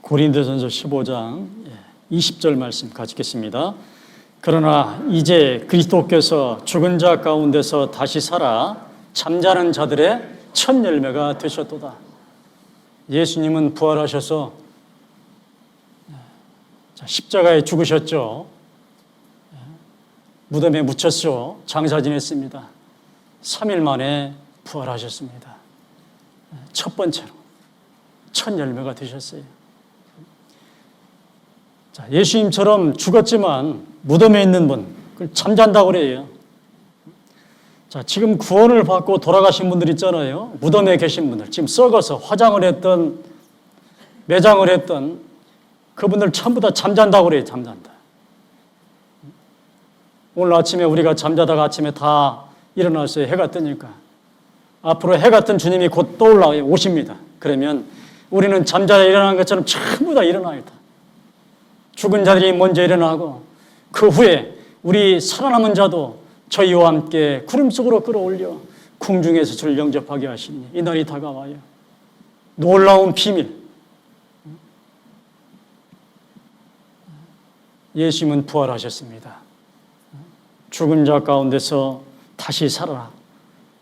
고린도전서 15장 20절 말씀 같이 읽겠습니다. 그러나 이제 그리스도께서 죽은 자 가운데서 다시 살아 잠자는 자들의 첫 열매가 되셨도다. 예수님은 부활하셔서 십자가에 죽으셨죠. 무덤에 묻혔죠. 장사 지냈습니다. 3일 만에 부활하셨습니다. 첫 번째로 첫 열매가 되셨어요. 자, 예수님처럼 죽었지만 무덤에 있는 분, 그걸 잠잔다고 그래요. 자, 지금 구원을 받고 돌아가신 분들 있잖아요. 무덤에 계신 분들, 지금 썩어서 화장을 했던, 매장을 했던 그분들 전부 다 잠잔다고 그래요. 잠잔다. 오늘 아침에 우리가 잠자다가 아침에 다 일어났어요. 해가 뜨니까. 앞으로 해가 뜬 주님이 곧 떠올라 오십니다. 그러면 우리는 잠자다 일어난 것처럼 전부 다 일어나야 돼. 죽은 자들이 먼저 일어나고 그 후에 우리 살아남은 자도 저희와 함께 구름 속으로 끌어올려 궁중에서 주를 영접하게 하시니 이 날이 다가와요. 놀라운 비밀. 예수님은 부활하셨습니다. 죽은 자 가운데서 다시 살아라.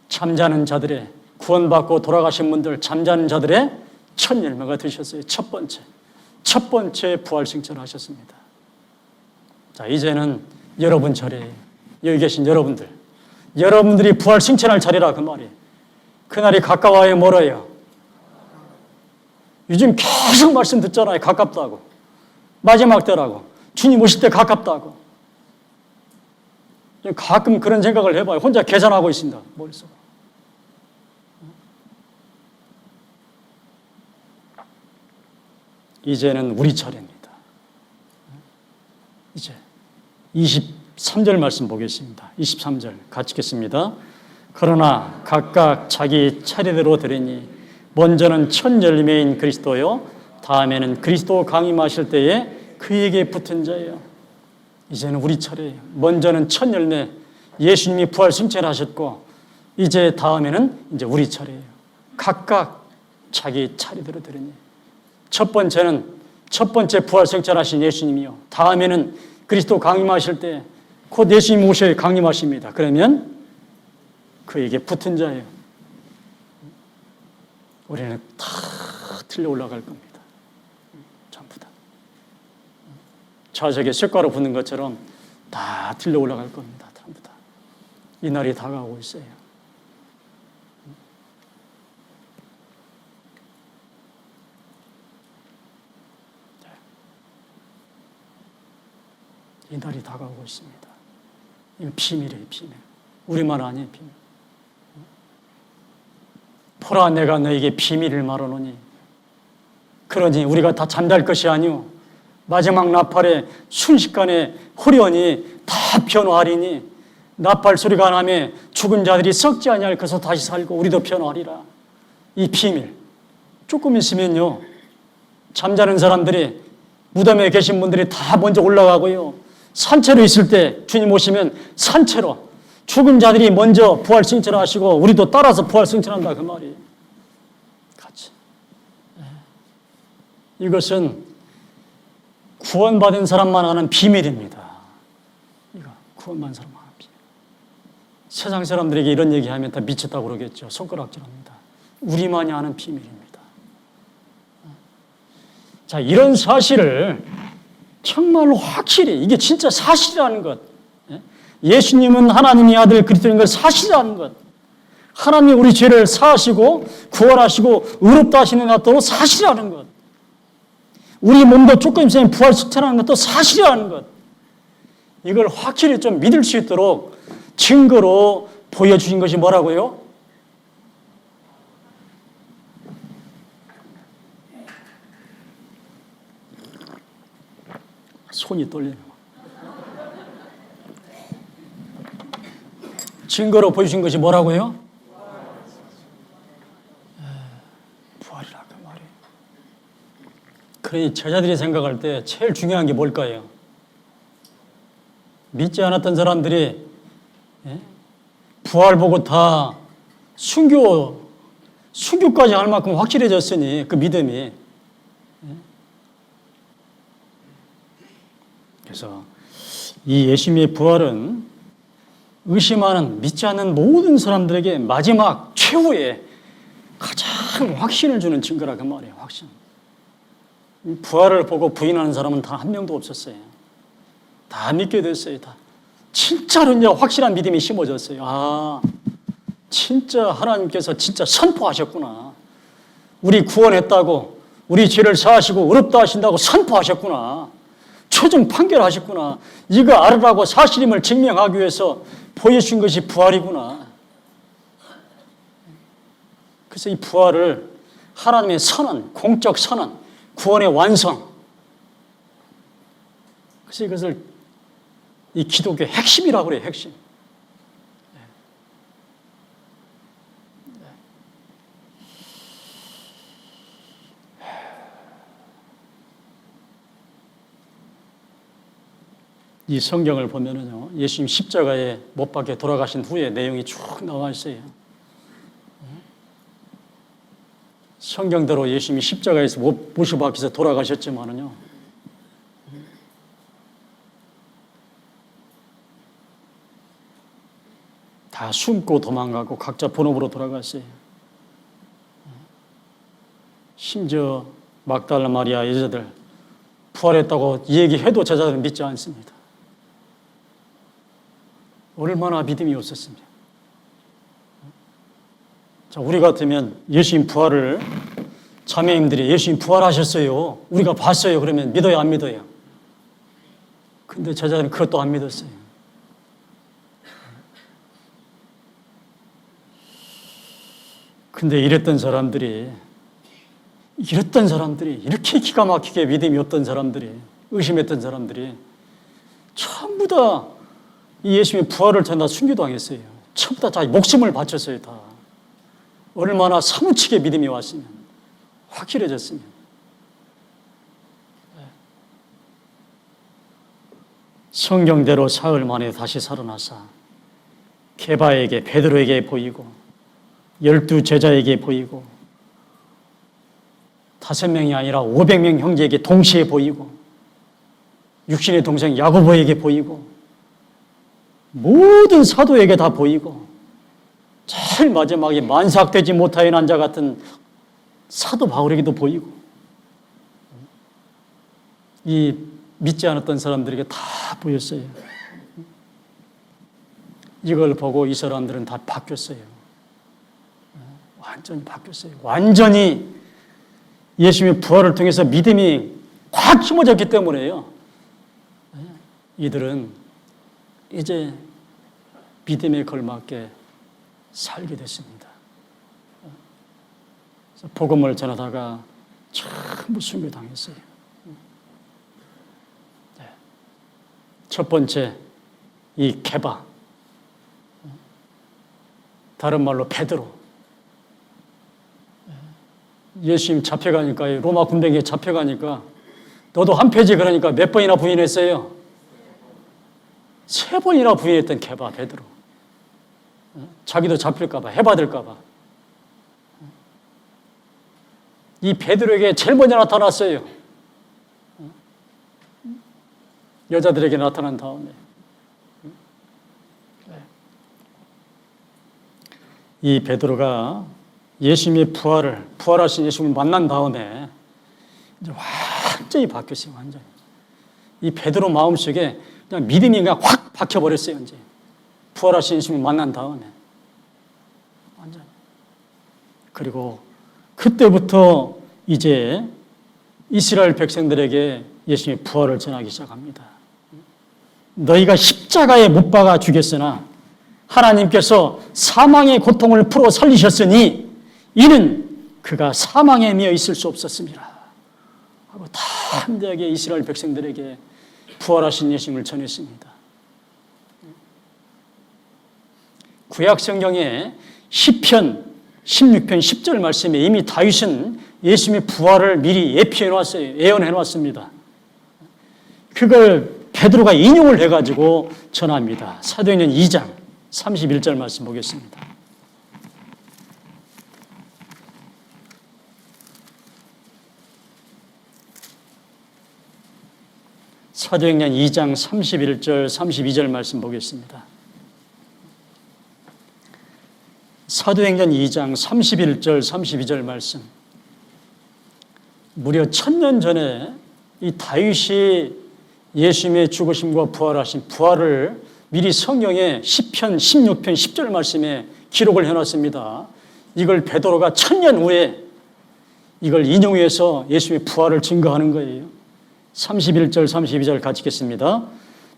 잠자는 자들의 구원받고 돌아가신 분들 잠자는 자들의 첫 열매가 되셨어요. 첫 번째 부활 승천하셨습니다. 자, 이제는 여러분 차례예요. 여기 계신 여러분들. 여러분들이 부활 승천할 차례라 그 말이에요. 그날이 가까워요, 멀어요? 요즘 계속 말씀 듣잖아요. 가깝다고. 마지막 때라고. 주님 오실 때 가깝다고. 가끔 그런 생각을 해봐요. 혼자 계산하고 있습니다. 머릿속으로. 이제는 우리 차례입니다. 이제 23절 말씀 보겠습니다. 23절 같이 읽겠습니다. 그러나 각각 자기 차례대로 드리니 먼저는 첫 열매인 그리스도요 다음에는 그리스도 강림하실 때에 그에게 붙은 자예요. 이제는 우리 차례예요. 먼저는 첫 열매 예수님이 부활 승천하셨고 이제 다음에는 이제 우리 차례예요. 각각 자기 차례대로 드리니 첫 번째 부활 승천하신 예수님이요. 다음에는 그리스도 강림하실 때 곧 예수님 오셔야 강림하십니다. 그러면 그에게 붙은 자예요. 우리는 다 틀려 올라갈 겁니다. 전부 다. 좌석에 쇳가루 붙는 것처럼 다 틀려 올라갈 겁니다. 전부 다. 이 날이 다가오고 있어요. 이 날이 다가오고 있습니다. 이거 비밀이에요, 비밀. 우리만 아니에요, 비밀. 보라, 내가 너에게 비밀을 말하노니. 그러니 우리가 다 잠잘 것이 아니오. 마지막 나팔에 순식간에 호련히 다 변화하리니 나팔 소리가 나며 죽은 자들이 썩지 아니할 것을 다시 살고 우리도 변화하리라. 이 비밀. 조금 있으면요, 잠자는 사람들이 무덤에 계신 분들이 다 먼저 올라가고요. 산채로 있을 때 주님 오시면 산채로 죽은 자들이 먼저 부활 승천하시고 우리도 따라서 부활 승천한다 그 말이에요. 같이. 이것은 구원받은 사람만 아는 비밀입니다. 이거 구원받은 사람만 아는 비밀. 세상 사람들에게 이런 얘기하면 다 미쳤다고 그러겠죠. 손가락질합니다. 우리만이 아는 비밀입니다. 자, 이런 사실을 정말로 확실히 이게 진짜 사실이라는 것. 예수님은 하나님의 아들 그리스도인 걸 사실이라는 것. 하나님이 우리 죄를 사하시고 구원하시고 의롭다 하시는 것도 사실이라는 것. 우리 몸도 조금 있으면 부활 승천하는 것도 사실이라는 것. 이걸 확실히 좀 믿을 수 있도록 증거로 보여주신 것이 뭐라고요? 손이 떨리네요. 증거로 보여주신 것이 뭐라고요? 그러니 제자들이 생각할 때 제일 중요한 게 뭘까요? 믿지 않았던 사람들이 부활 보고 다 순교까지 할 만큼 확실해졌으니 그 믿음이. 그래서 이 예수님의 부활은 의심하는, 믿지 않는 모든 사람들에게 마지막 최후의 가장 확신을 주는 증거라 그 말이에요. 확신. 부활을 보고 부인하는 사람은 단 한 명도 없었어요. 다 믿게 됐어요. 다. 진짜로 이제 확실한 믿음이 심어졌어요. 아, 진짜 하나님께서 진짜 선포하셨구나. 우리 구원했다고, 우리 죄를 사하시고 의롭다 하신다고 선포하셨구나. 최종 판결하셨구나. 이거 알으라고 사실임을 증명하기 위해서 보여준 것이 부활이구나. 그래서 이 부활을 하나님의 선언, 공적 선언, 구원의 완성. 그래서 이것을 이 기독교의 핵심이라고 그래요, 핵심. 이 성경을 보면은요, 예수님 십자가에 못 박혀 돌아가신 후에 내용이 쭉 나와 있어요. 성경대로 예수님이 십자가에서 못이 박혀서 돌아가셨지만은요, 다 숨고 도망가고 각자 본업으로 돌아갔어요. 심지어 막달라 마리아 여자들 부활했다고 얘기해도 제자들은 믿지 않습니다. 얼마나 믿음이 없었습니까? 자, 우리 같으면 예수님 부활을, 자매님들이 예수님 부활하셨어요, 우리가 봤어요, 그러면 믿어요, 안 믿어요? 근데 제자들은 그것도 안 믿었어요. 근데 이랬던 사람들이, 이렇게 기가 막히게 믿음이 없던 사람들이, 의심했던 사람들이 전부 다 이 예수님의 부활을 전다 순교당했어요. 전부 다 자기 목숨을 바쳤어요, 다. 얼마나 사무치게 믿음이 왔으면, 확실해졌으면. 성경대로 사흘 만에 다시 살아나사 게바에게, 베드로에게 보이고 12 제자에게 보이고 5명이 아니라 500명 형제에게 동시에 보이고 육신의 동생 야고보에게 보이고 모든 사도에게 다 보이고 제일 마지막에 만삭되지 못하여 난 자 같은 사도 바울에게도 보이고 이 믿지 않았던 사람들에게 다 보였어요. 이걸 보고 이 사람들은 다 바뀌었어요. 완전히 바뀌었어요. 완전히 예수님의 부활을 통해서 믿음이 확 심어졌기 때문에요. 이들은 이제 믿음에 걸맞게 살게 됐습니다. 그래서 복음을 전하다가 전부 순교당했어요. 첫 번째, 이 게바, 다른 말로 베드로. 예수님 잡혀가니까, 로마 군병에 잡혀가니까 너도 한 패지 그러니까 몇 번이나 부인했어요? 3번이나 부인했던 게바, 베드로. 자기도 잡힐까봐, 해받을까봐. 이 베드로에게 제일 먼저 나타났어요. 여자들에게 나타난 다음에. 이 베드로가 예수님의 부활하신 예수님을 만난 다음에 이제 완전히 바뀌었어요, 완전히. 이 베드로 마음속에 그냥 믿음이 그냥 확 박혀버렸어요, 이제. 부활하신 예수님을 만난 다음에. 완전히. 그리고 그때부터 이제 이스라엘 백성들에게 예수님의 부활을 전하기 시작합니다. 너희가 십자가에 못 박아 죽였으나 하나님께서 사망의 고통을 풀어 살리셨으니 이는 그가 사망에 미어 있을 수 없었습니다. 하고 담대하게 이스라엘 백성들에게 부활하신 예수님을 전했습니다. 구약 성경에 시편 16편 10절 말씀에 이미 다윗은 예수님의 부활을 미리 예표해 놨어요. 예언해 놨습니다. 그걸 베드로가 인용을 해가지고 전합니다. 사도행전 2장 31절 말씀 보겠습니다. 사도행전 2장 31절 32절 말씀 보겠습니다. 사도행전 2장 31절 32절 말씀. 무려 1000년 전에 이 다윗이 예수님의 죽으심과 부활을 미리 성경에 시편 16편 10절 말씀에 기록을 해놨습니다. 이걸 베드로가 1000년 후에 이걸 인용해서 예수님의 부활을 증거하는 거예요. 31절 32절 같이 읽겠습니다.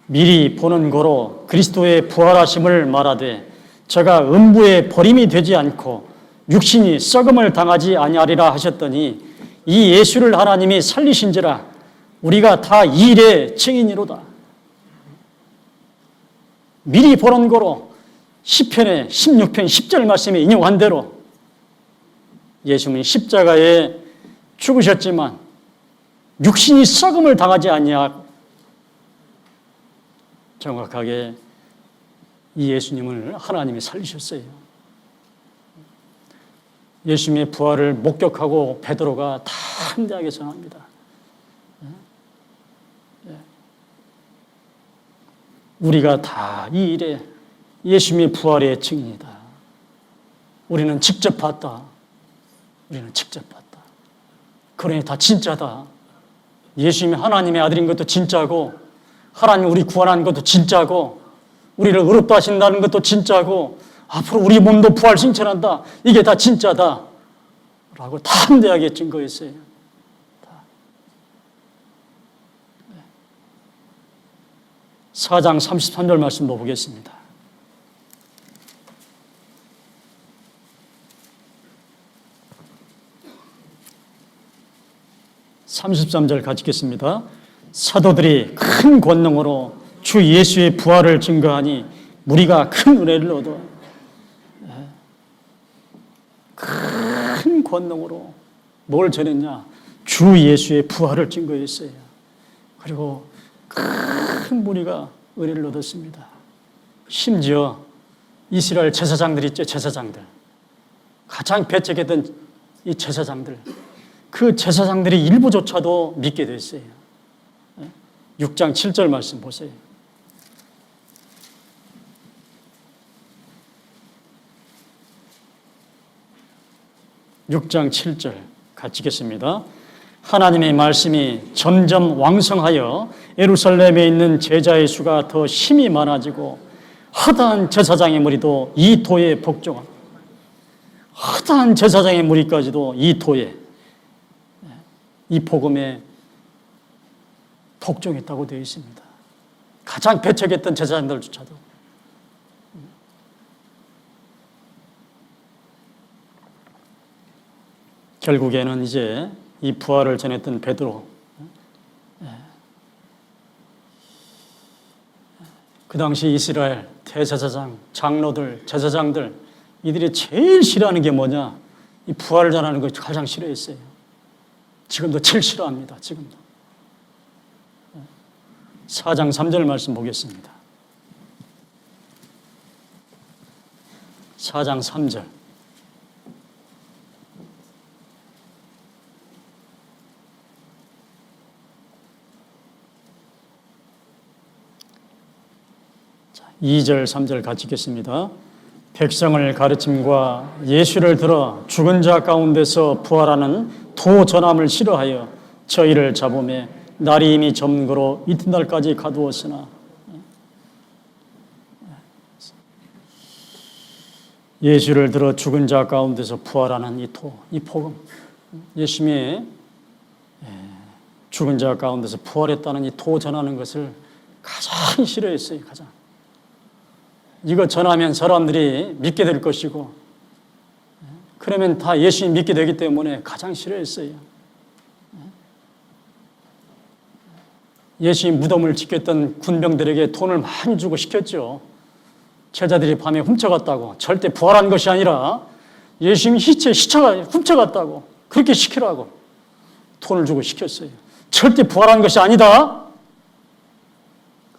미리 보는 고로 그리스도의 부활하심을 말하되 저가 음부에 버림이 되지 않고 육신이 썩음을 당하지 아니하리라 하셨더니 이 예수를 하나님이 살리신지라 우리가 다 이 일의 증인이로다. 미리 보는 고로 시편의 16편 10절 말씀에 인용한 대로 예수님은 십자가에 죽으셨지만 육신이 썩음을 당하지 아니하 정확하게 이 예수님을 하나님이 살리셨어요. 예수님의 부활을 목격하고 베드로가 담대하게 전합니다. 우리가 다 이 일에 예수님의 부활의 증인이다. 우리는 직접 봤다. 우리는 직접 봤다. 그러니 다 진짜다. 예수님이 하나님의 아들인 것도 진짜고 하나님 우리 구원한 것도 진짜고 우리를 의롭다 하신다는 것도 진짜고 앞으로 우리 몸도 부활 승천한다. 이게 다 진짜다. 라고 담대하게 증거했어요. 4장 33절 말씀도 보겠습니다. 33절 같이 읽겠습니다. 사도들이 큰 권능으로 주 예수의 부활을 증거하니 무리가 큰 은혜를 얻어. 큰 권능으로 뭘 전했냐? 주 예수의 부활을 증거했어요. 그리고 큰 무리가 은혜를 얻었습니다. 심지어 이스라엘 제사장들 있죠, 제사장들. 가장 배척했던 이 제사장들. 그 제사장들이 일부조차도 믿게 됐어요. 6장 7절 말씀 보세요. 6장 7절 같이 읽겠습니다. 하나님의 말씀이 점점 왕성하여 예루살렘에 있는 제자의 수가 더 힘이 많아지고 허다한 제사장의 무리도 이 도에 복종합니다. 허다한 제사장의 무리까지도 이 도에, 이 복음에 복종했다고 되어 있습니다. 가장 배척했던 제사장들조차도. 결국에는 이제 이 부활을 전했던 베드로, 그 당시 이스라엘 대제사장, 장로들, 제사장들, 이들이 제일 싫어하는 게 뭐냐? 이 부활을 전하는 걸 가장 싫어했어요. 지금도 제일 싫어합니다. 지금도. 4장 3절 말씀 보겠습니다. 4장 3절. 자, 2절, 3절 같이 읽겠습니다. 백성을 가르침과 예수를 들어 죽은 자 가운데서 부활하는 도 전함을 싫어하여 저희를 잡음에 날이 이미 점거로 이튿날까지 가두었으나 예수를 들어 죽은 자 가운데서 부활하는 이 도, 이 복음, 예수님의 죽은 자 가운데서 부활했다는 이 도 전하는 것을 가장 싫어했어요. 가장. 이거 전하면 사람들이 믿게 될 것이고 그러면 다 예수님 믿게 되기 때문에 가장 싫어했어요. 예수님 무덤을 지켰던 군병들에게 돈을 많이 주고 시켰죠. 제자들이 밤에 훔쳐갔다고. 절대 부활한 것이 아니라 예수님이 시체가 훔쳐갔다고 그렇게 시키라고 돈을 주고 시켰어요. 절대 부활한 것이 아니다.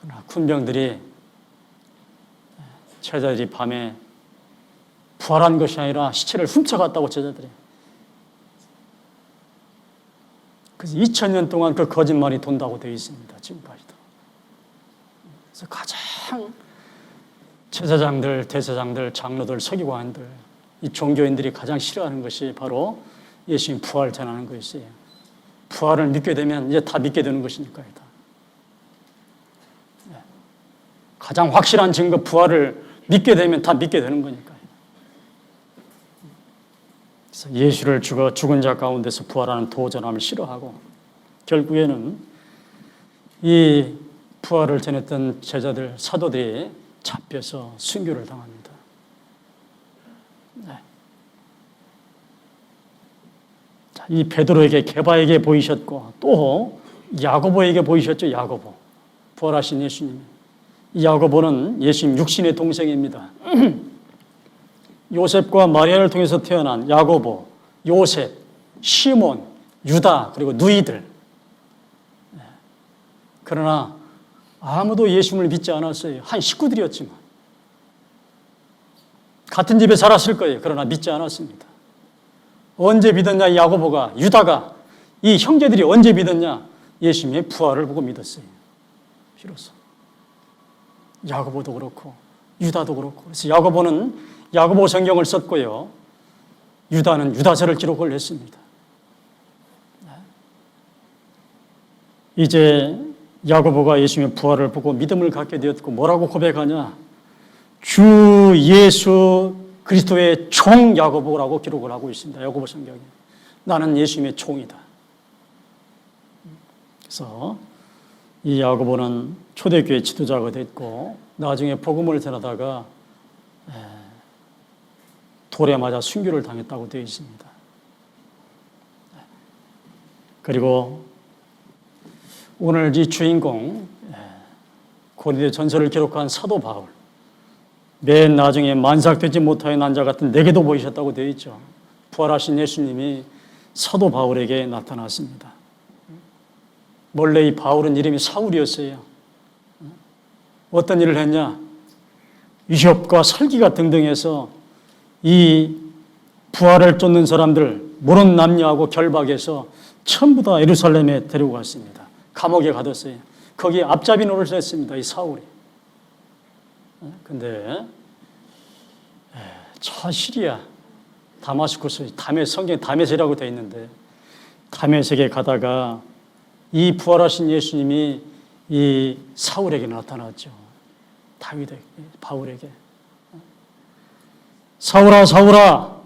그러나 군병들이 제자들이 밤에 부활한 것이 아니라 시체를 훔쳐갔다고 제자들이. 그래서 2000년 동안 그 거짓말이 돈다고 되어 있습니다. 지금까지도. 그래서 가장 제사장들, 대제사장들, 장로들, 서기관들, 이 종교인들이 가장 싫어하는 것이 바로 예수님 부활 전하는 것이에요. 부활을 믿게 되면 이제 다 믿게 되는 것이니까요. 가장 확실한 증거 부활을 믿게 되면 다 믿게 되는 거니까요. 그래서 예수를 죽은 자 가운데서 부활하는 도전함을 싫어하고 결국에는 이 부활을 전했던 제자들, 사도들이 잡혀서 순교를 당합니다. 네. 자, 이 베드로에게, 게바에게 보이셨고 또 야고보에게 보이셨죠. 야고보, 부활하신 예수님. 이 야고보는 예수님 육신의 동생입니다. 요셉과 마리아를 통해서 태어난 야고보, 요셉, 시몬, 유다 그리고 누이들. 그러나 아무도 예수님을 믿지 않았어요. 한 식구들이었지만. 같은 집에 살았을 거예요. 그러나 믿지 않았습니다. 언제 믿었냐? 야고보가, 유다가, 이 형제들이 언제 믿었냐? 예수님의 부활을 보고 믿었어요. 비로소. 야고보도 그렇고 유다도 그렇고. 그래서 야고보는 야고보 성경을 썼고요. 유다는 유다서를 기록을 했습니다. 이제 야고보가 예수님의 부활을 보고 믿음을 갖게 되었고 뭐라고 고백하냐? 주 예수 그리스도의 종 야고보라고 기록을 하고 있습니다. 야고보 성경에. 나는 예수님의 종이다. 그래서 이 야고보는 초대교회 지도자가 됐고 나중에 복음을 전하다가 돌에 맞아 순교를 당했다고 되어 있습니다. 그리고 오늘 이 주인공 고린도 전서를 기록한 사도 바울, 맨 나중에 만삭되지 못하여 난 자 같은 내게도 보이셨다고 되어 있죠. 부활하신 예수님이 사도 바울에게 나타났습니다. 원래 이 바울은 이름이 사울이었어요. 어떤 일을 했냐? 위협과 설기가 등등해서 이 부활을 쫓는 사람들 모르는 남녀하고 결박해서 전부 다 예루살렘에 데리고 갔습니다. 감옥에 가뒀어요. 거기에 앞잡이 노릇을 했습니다. 이 사울이. 근데 저 시리아 다마스쿠스 성경에 다메섹이라고 되어 있는데 다메섹에 가다가 이 부활하신 예수님이 이 사울에게 나타났죠. 다윗에게, 바울에게. 사울아, 사울아,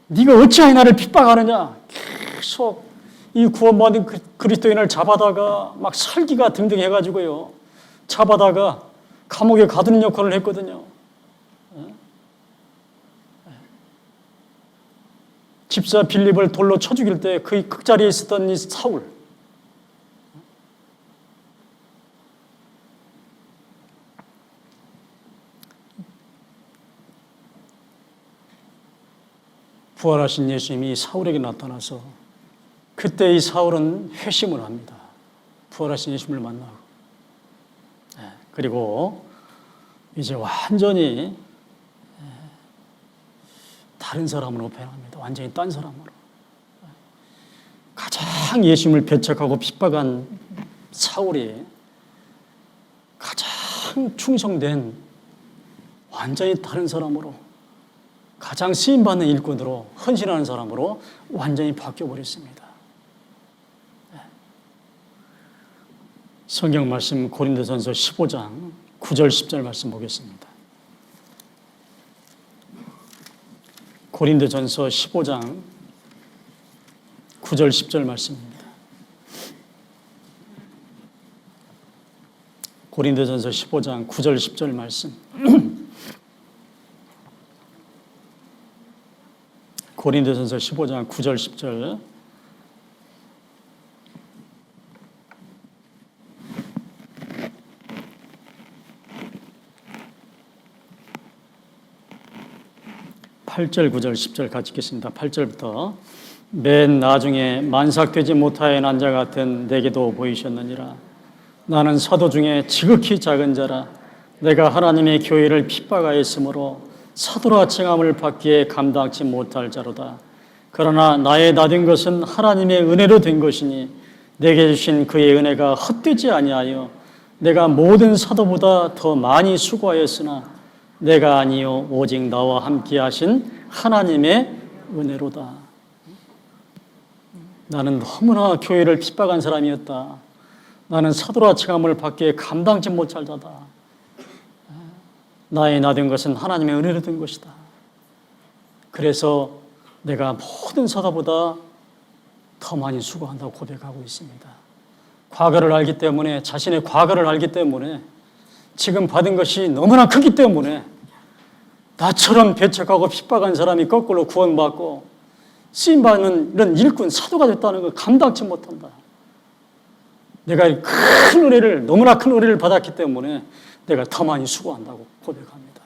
네가 어찌하여 나를 핍박하느냐? 계속 이 구원받은 그리스도인을 잡아다가 막 살기가 등등 해가지고요. 잡아다가 감옥에 가두는 역할을 했거든요. 집사 빌립을 돌로 쳐 죽일 때 그 극자리에 있었던 이 사울. 부활하신 예수님이 사울에게 나타나서 그때 이 사울은 회심을 합니다. 부활하신 예수님을 만나고. 그리고 이제 완전히 다른 사람으로 변합니다. 완전히 딴 사람으로. 가장 예수님을 배척하고 핍박한 사울이 가장 충성된 완전히 다른 사람으로 가장 쓰임받는 일꾼으로 헌신하는 사람으로 완전히 바뀌어버렸습니다. 성경 말씀 고린도전서 15장 9절 10절 말씀 보겠습니다. 고린도전서 15장 9절 10절 말씀입니다. 고린도전서 15장 9절 10절 말씀. 고린도전서 15장 9절 10절. 8절, 9절, 10절 같이 읽겠습니다. 8절부터 맨 나중에 만삭되지 못하여 난 자 같은 내게도 보이셨느니라. 나는 사도 중에 지극히 작은 자라. 내가 하나님의 교회를 핍박하였으므로 사도라 칭함을 받기에 감당치 못할 자로다. 그러나 나의 나된 것은 하나님의 은혜로 된 것이니 내게 주신 그의 은혜가 헛되지 아니하여 내가 모든 사도보다 더 많이 수고하였으나 내가 아니요 오직 나와 함께 하신 하나님의 은혜로다. 나는 너무나 교회를 핍박한 사람이었다. 나는 사도라 칭함을 받기에 감당치 못할 자다. 나의 나된 것은 하나님의 은혜로 된 것이다. 그래서 내가 모든 사도보다 더 많이 수고한다고 고백하고 있습니다. 과거를 알기 때문에, 자신의 과거를 알기 때문에, 지금 받은 것이 너무나 크기 때문에 나처럼 배척하고 핍박한 사람이 거꾸로 구원받고 쓰임받는 이런 일꾼, 사도가 됐다는 걸 감당치 못한다. 내가 큰 은혜를, 너무나 큰 은혜를 받았기 때문에 내가 더 많이 수고한다고 고백합니다.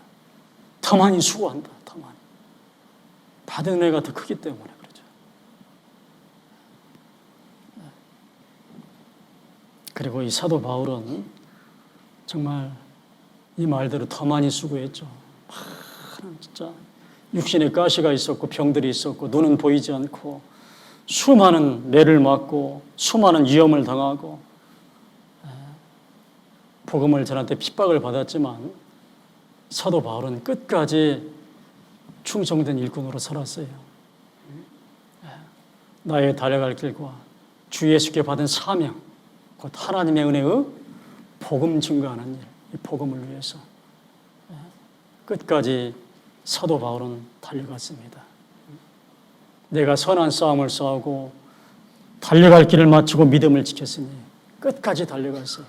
더 많이 수고한다. 더 많이. 받은 은혜가 더 크기 때문에 그렇죠. 그리고 이 사도 바울은 정말 이 말대로 더 많이 수고했죠. 진짜 육신에 가시가 있었고 병들이 있었고 눈은 보이지 않고 수많은 매를 맞고 수많은 위험을 당하고 복음을 전할 때 핍박을 받았지만 사도 바울은 끝까지 충성된 일꾼으로 살았어요. 나의 달려갈 길과 주 예수께 받은 사명, 곧 하나님의 은혜의 복음 증거하는 일, 이 복음을 위해서 끝까지 사도 바울은 달려갔습니다. 내가 선한 싸움을 싸우고 달려갈 길을 마치고 믿음을 지켰으니 끝까지 달려갔어요.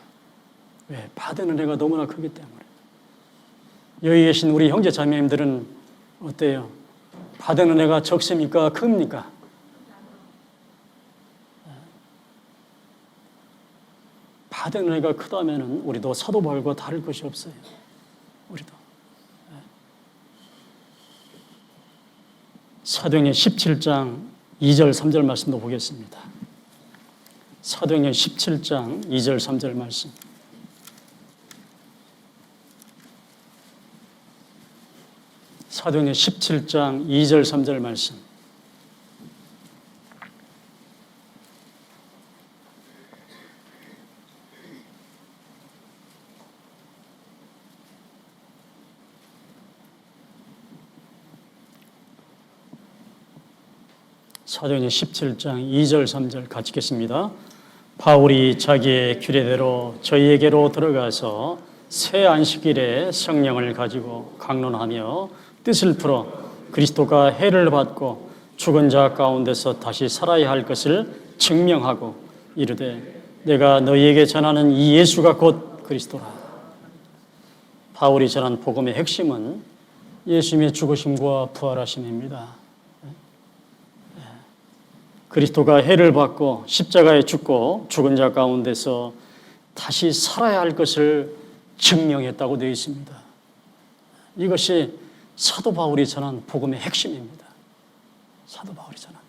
왜? 받은 은혜가 너무나 크기 때문에. 여기 계신 우리 형제 자매님들은 어때요? 받은 은혜가 적습니까? 큽니까? 받은 은혜가 크다면 우리도 사도 바울과 다를 것이 없어요. 우리도. 사도행전 17장 2절 3절 말씀도 보겠습니다. 사도행전 17장 2절 3절 말씀. 사도행전 17장 2절 3절 말씀. 사도행전 17장 2절 3절 같이 읽겠습니다. 바울이 자기의 규례대로 저희에게로 들어가서 새 안식일에 성령을 가지고 강론하며 뜻을 풀어 그리스도가 해를 받고 죽은 자 가운데서 다시 살아야 할 것을 증명하고 이르되 내가 너희에게 전하는 이 예수가 곧 그리스도라. 바울이 전한 복음의 핵심은 예수님의 죽으심과 부활하심입니다. 그리스도가 해를 받고 십자가에 죽고 죽은 자 가운데서 다시 살아야 할 것을 증명했다고 되어 있습니다. 이것이 사도 바울이 전한 복음의 핵심입니다. 사도 바울이 전한.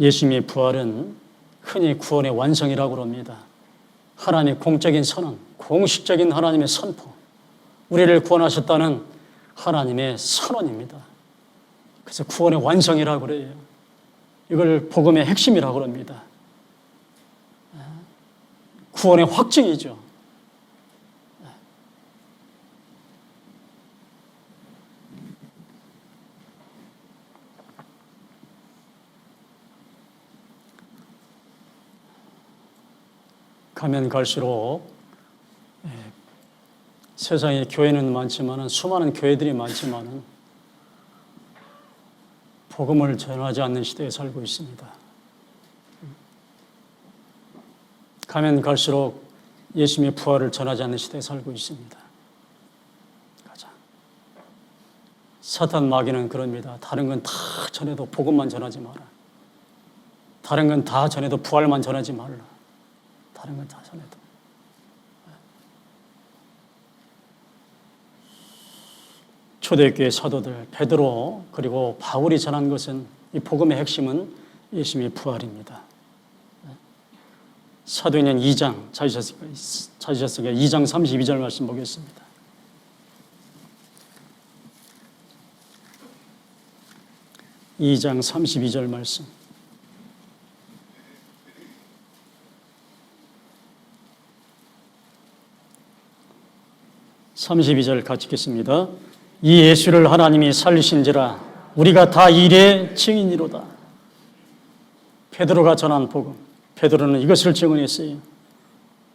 예수님의 부활은 흔히 구원의 완성이라고 합니다. 하나님의 공적인 선언, 공식적인 하나님의 선포, 우리를 구원하셨다는 하나님의 선언입니다. 그래서 구원의 완성이라고 그래요. 이걸 복음의 핵심이라고 합니다. 구원의 확증이죠. 가면 갈수록 세상에 교회는 많지만은 수많은 교회들이 많지만은 복음을 전하지 않는 시대에 살고 있습니다. 가면 갈수록 예수님의 부활을 전하지 않는 시대에 살고 있습니다. 가자. 사탄 마귀는 그럽니다. 다른 건 다 전해도 복음만 전하지 마라. 다른 건 다 전해도 부활만 전하지 말라. 다른 건 다 전해도. 초대교회 사도들 베드로 그리고 바울이 전한 것은 이 복음의 핵심은 예수님의 부활입니다. 사도행전 2장 찾으셨으니까 2장 32절 말씀 보겠습니다. 이 장 32절 말씀. 같이 읽겠습니다. 이 예수를 하나님이 살리신지라 우리가 다 일의 증인이로다. 베드로가 전한 복음. 베드로는 이것을 증언했어요.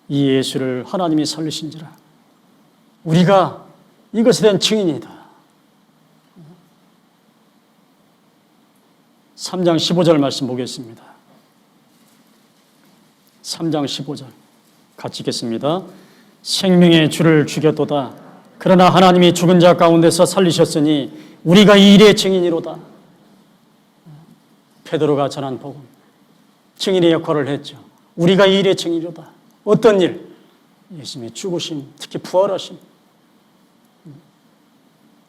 이 예수를 하나님이 살리신지라 우리가 이것에 대한 증인이다. 3장 15절 말씀 보겠습니다. 3장 15절 같이 읽겠습니다. 생명의 주를 죽였도다. 그러나 하나님이 죽은 자 가운데서 살리셨으니 우리가 이 일의 증인이로다. 베드로가 전한 복음. 증인의 역할을 했죠. 우리가 이 일의 증인이로다. 어떤 일? 예수님의 죽으심, 특히 부활하심.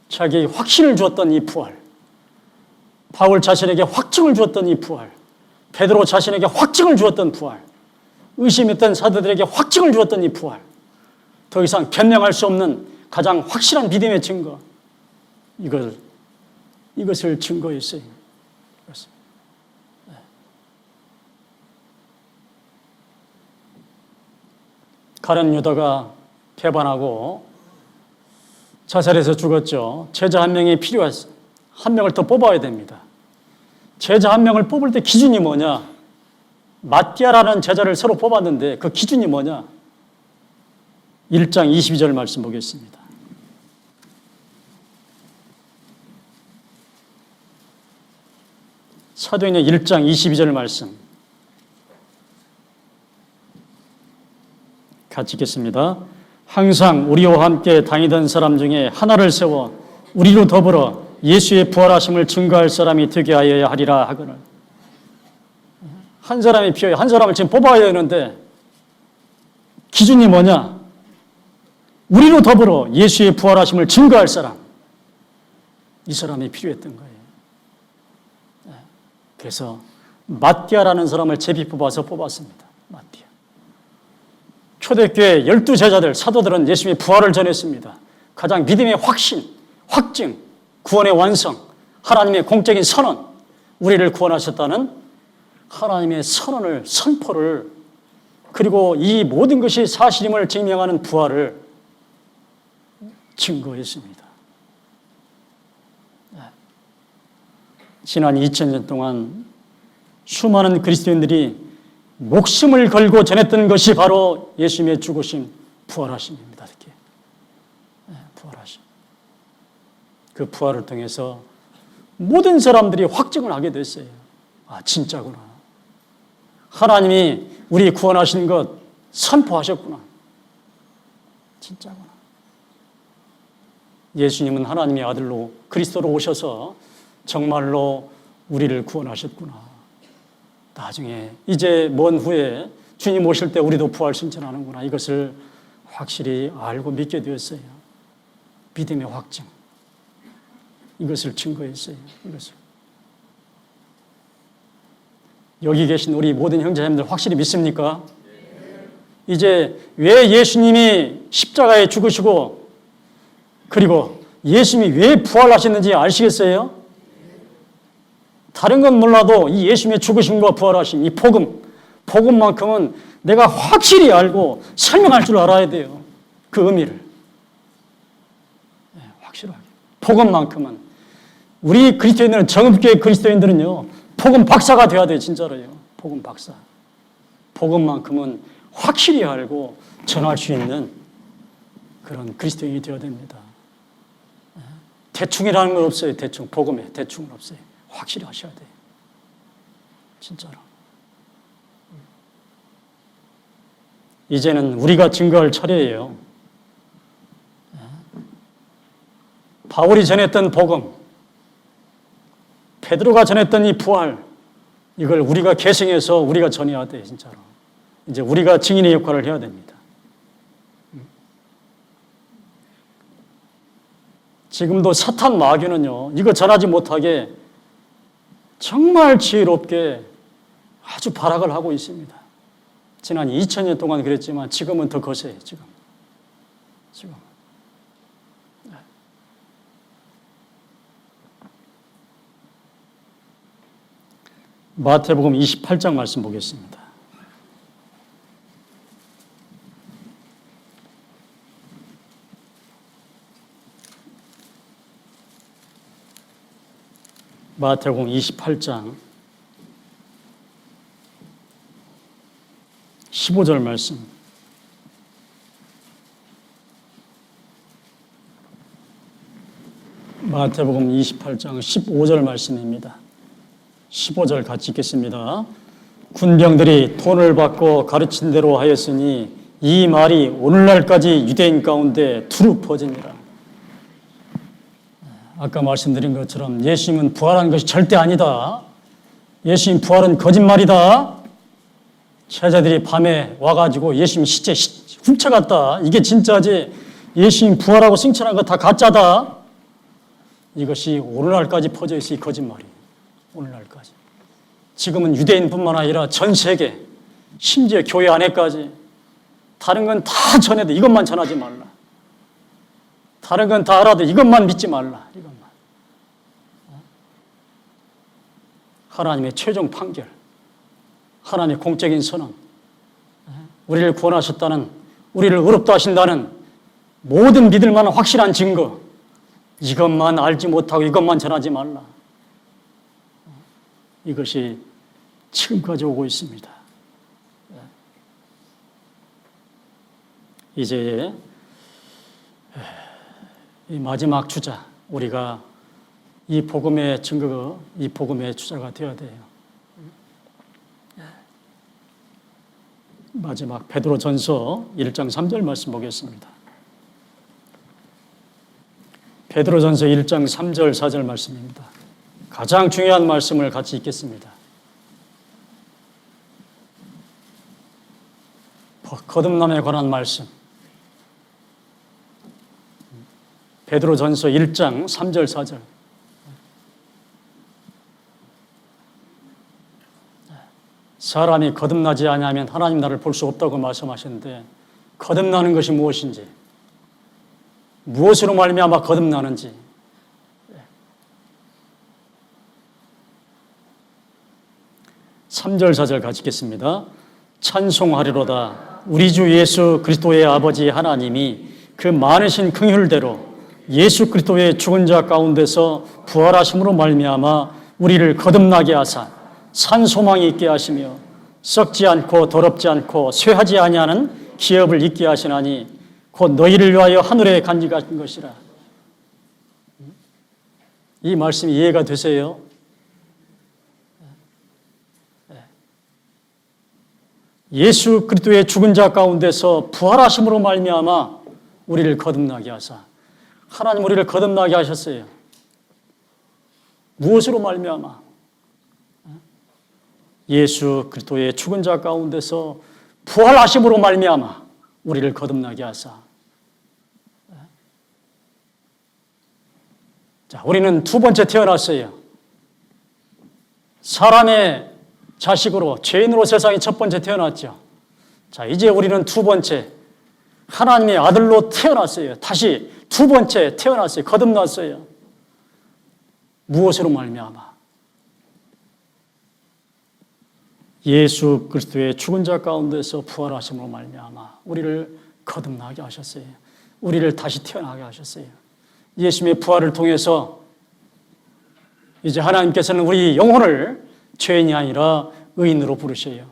자기에게 확신을 주었던 이 부활. 바울 자신에게 확증을 주었던 이 부활. 베드로 자신에게 확증을 주었던 부활. 의심했던 사도들에게 확증을 주었던 이 부활. 더 이상 변명할 수 없는 가장 확실한 믿음의 증거. 이것을 증거했어요. 가룟 유다가 배반하고 자살해서 죽었죠. 제자 한 명이 필요했어요. 한 명을 더 뽑아야 됩니다. 제자 한 명을 뽑을 때 기준이 뭐냐? 마띠아라는 제자를 서로 뽑았는데 그 기준이 뭐냐? 1장 22절 말씀 보겠습니다. 사도행전 1장 22절 말씀 같이 읽겠습니다. 항상 우리와 함께 다니던 사람 중에 하나를 세워 우리로 더불어 예수의 부활하심을 증거할 사람이 되게 하여야 하리라 하거늘. 한 사람이 필요해요. 한 사람을 지금 뽑아야 되는데 기준이 뭐냐? 우리로 더불어 예수의 부활하심을 증거할 사람. 이 사람이 필요했던 거예요. 그래서 마띠아라는 사람을 제비 뽑았습니다. 마띠아. 초대교회 12제자들, 사도들은 예수님의 부활을 전했습니다. 가장 믿음의 확신, 확증, 구원의 완성, 하나님의 공적인 선언, 우리를 구원하셨다는 하나님의 선언을, 선포를, 그리고 이 모든 것이 사실임을 증명하는 부활을 증거했습니다. 지난 2000년 동안 수많은 그리스도인들이 목숨을 걸고 전했던 것이 바로 예수님의 죽으심, 부활하심입니다. 특히 부활하심. 그 부활을 통해서 모든 사람들이 확증을 하게 됐어요. 아, 진짜구나. 하나님이 우리 구원하신 것 선포하셨구나. 진짜구나. 예수님은 하나님의 아들로 그리스도로 오셔서 정말로 우리를 구원하셨구나. 나중에 이제 먼 후에 주님 오실 때 우리도 부활 승천하는구나. 이것을 확실히 알고 믿게 되었어요. 믿음의 확증. 이것을 증거했어요. 이것을. 여기 계신 우리 모든 형제자매들 확실히 믿습니까? 이제 왜 예수님이 십자가에 죽으시고 그리고 예수님이 왜 부활하셨는지 아시겠어요? 다른 건 몰라도 이 예수님의 죽으심과 부활하심, 이 복음만큼은 내가 확실히 알고 설명할 줄 알아야 돼요. 그 의미를. 네, 확실하게. 복음만큼은. 우리 그리스도인들은, 정읍교회 그리스도인들은요, 복음 박사가 돼야 돼요, 진짜로요. 복음 박사. 복음만큼은 확실히 알고 전할 수 있는 그런 그리스도인이 되어야 됩니다. 대충이라는 건 없어요, 대충. 복음에 대충은 없어요. 확실히 하셔야 돼요. 진짜로. 이제는 우리가 증거할 차례예요. 바울이 전했던 복음, 베드로가 전했던 이 부활, 이걸 우리가 계승해서 우리가 전해야 돼요, 진짜로. 이제 우리가 증인의 역할을 해야 됩니다. 지금도 사탄 마귀는요, 이거 전하지 못하게 정말 지혜롭게 아주 발악을 하고 있습니다. 지난 2000년 동안 그랬지만 지금은 더 거세요. 지금. 마태복음 28장 말씀 보겠습니다. 마태복음 28장 15절 말씀. 마태복음 28장 15절 말씀입니다. 15절 같이 읽겠습니다. 군병들이 돈을 받고 가르친 대로 하였으니 이 말이 오늘날까지 유대인 가운데 두루 퍼지니라. 아까 말씀드린 것처럼 예수님은 부활한 것이 절대 아니다. 예수님 부활은 거짓말이다. 제자들이 밤에 와가지고 예수님 시체 훔쳐갔다. 이게 진짜지. 예수님 부활하고 승천한 거 다 가짜다. 이것이 오늘날까지 퍼져 있으니 거짓말이에요. 오늘날까지. 지금은 유대인뿐만 아니라 전 세계, 심지어 교회 안에까지 다른 건 다 전해도 이것만 전하지 말라. 다른 건 다 알아도 이것만 믿지 말라. 이것만. 하나님의 최종 판결, 하나님의 공적인 선언, 우리를 구원하셨다는, 우리를 의롭다 하신다는 모든 믿을 만한 확실한 증거, 이것만 알지 못하고 이것만 전하지 말라. 이것이 지금까지 오고 있습니다. 이제 이 마지막 주자, 우리가 이 복음의 증거가, 이 복음의 주자가 되어야 돼요. 마지막 베드로전서 1장 3절 말씀 보겠습니다. 베드로전서 1장 3절 4절 말씀입니다. 가장 중요한 말씀을 같이 읽겠습니다. 거듭남에 관한 말씀. 베드로전서 1장 3절 4절. 사람이 거듭나지 아니하면 하나님 나라를 볼 수 없다고 말씀하셨는데, 거듭나는 것이 무엇인지, 무엇으로 말미암아 거듭나는지, 3절 4절 같이 읽겠습니다. 찬송하리로다. 우리 주 예수 그리스도의 아버지 하나님이 그 많으신 긍휼대로 예수 그리스도의 죽은 자 가운데서 부활하심으로 말미암아 우리를 거듭나게 하사 산 소망이 있게 하시며 썩지 않고 더럽지 않고 쇠하지 아니하는 기업을 있게 하시나니 곧 너희를 위하여 하늘에 간직하신 것이라. 이 말씀이 이해가 되세요? 예수 그리스도의 죽은 자 가운데서 부활하심으로 말미암아 우리를 거듭나게 하사, 하나님 우리를 거듭나게 하셨어요. 무엇으로 말미암아? 예수 그리스도의 죽은 자 가운데서 부활하심으로 말미암아 우리를 거듭나게 하사. 자, 우리는 두 번째 태어났어요. 사람의 자식으로, 죄인으로 세상에 첫 번째 태어났죠. 자, 이제 우리는 두 번째 하나님의 아들로 태어났어요. 다시 두 번째 태어났어요. 거듭났어요. 무엇으로 말미암아? 예수 그리스도의 죽은 자 가운데서 부활하심으로 말미암아 우리를 거듭나게 하셨어요. 우리를 다시 태어나게 하셨어요. 예수님의 부활을 통해서 이제 하나님께서는 우리 영혼을 죄인이 아니라 의인으로 부르셔요.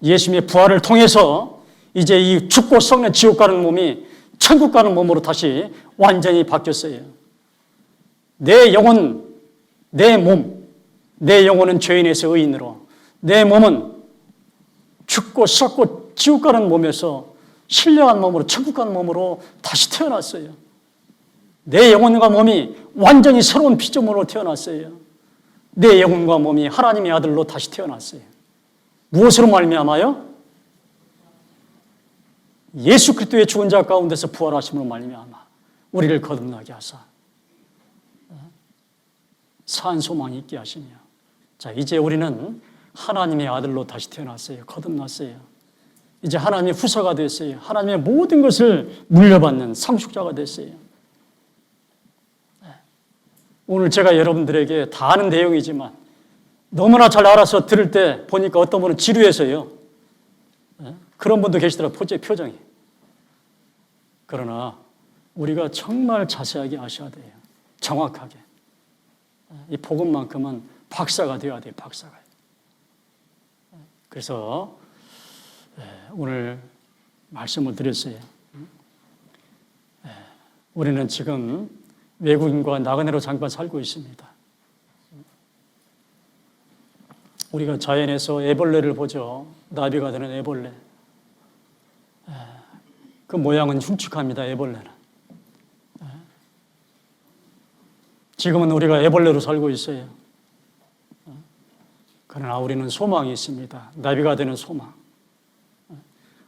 예수님의 부활을 통해서 이제 이 죽고 썩는 지옥 가는 몸이 천국 가는 몸으로 다시 완전히 바뀌었어요. 내 영혼, 내 몸, 내 영혼은 죄인에서 의인으로, 내 몸은 죽고 썩고 지옥 가는 몸에서 신령한 몸으로, 천국 가는 몸으로 다시 태어났어요. 내 영혼과 몸이 완전히 새로운 피조물로 태어났어요. 내 영혼과 몸이 하나님의 아들로 다시 태어났어요. 무엇으로 말미암아요? 예수 그리스도의 죽은 자 가운데서 부활하심으로 말미암아 우리를 거듭나게 하사 산 소망이 있게 하시며, 자, 이제 우리는 하나님의 아들로 다시 태어났어요. 거듭났어요. 이제 하나님의 후사가 됐어요. 하나님의 모든 것을 물려받는 상속자가 됐어요. 오늘 제가 여러분들에게 다 아는 내용이지만 너무나 잘 알아서 들을 때 보니까 어떤 분은 지루해서요. 그런 분도 계시더라고요. 표정이. 그러나 우리가 정말 자세하게 아셔야 돼요. 정확하게. 이 복음만큼은 박사가 되어야 돼요. 박사가. 그래서 오늘 말씀을 드렸어요. 우리는 지금 외국인과 나그네로 잠깐 살고 있습니다. 우리가 자연에서 애벌레를 보죠. 나비가 되는 애벌레. 그 모양은 흉측합니다. 애벌레는. 지금은 우리가 애벌레로 살고 있어요. 그러나 우리는 소망이 있습니다. 나비가 되는 소망.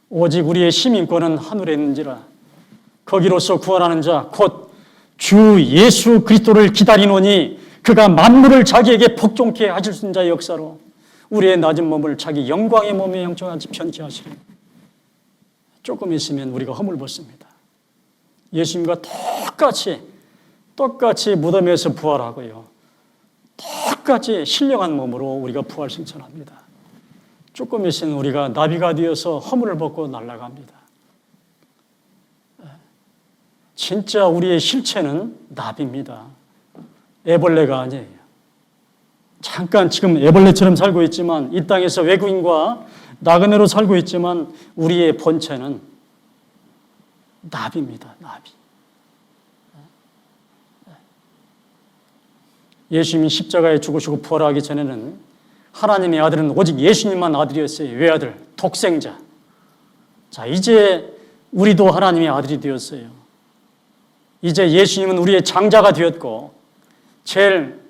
오직 우리의 시민권은 하늘에 있는지라 거기로서 구원하는 자 곧 주 예수 그리스도를 기다리노니 그가 만물을 자기에게 복종케 하실 수 있는 자의 역사로 우리의 낮은 몸을 자기 영광의 몸에 형통하지 편케 하시리니 조금 있으면 우리가 허물 벗습니다. 예수님과 똑같이 무덤에서 부활하고요. 똑같이 신령한 몸으로 우리가 부활 승천합니다. 조금 있으면 우리가 나비가 되어서 허물을 벗고 날아갑니다. 진짜 우리의 실체는 나비입니다. 애벌레가 아니에요. 잠깐 지금 애벌레처럼 살고 있지만 이 땅에서 외국인과 나그네로 살고 있지만 우리의 본체는 나비입니다. 나비. 예수님이 십자가에 죽으시고 부활하기 전에는 하나님의 아들은 오직 예수님만 아들이었어요. 외아들, 독생자. 자, 이제 우리도 하나님의 아들이 되었어요. 이제 예수님은 우리의 장자가 되었고 제일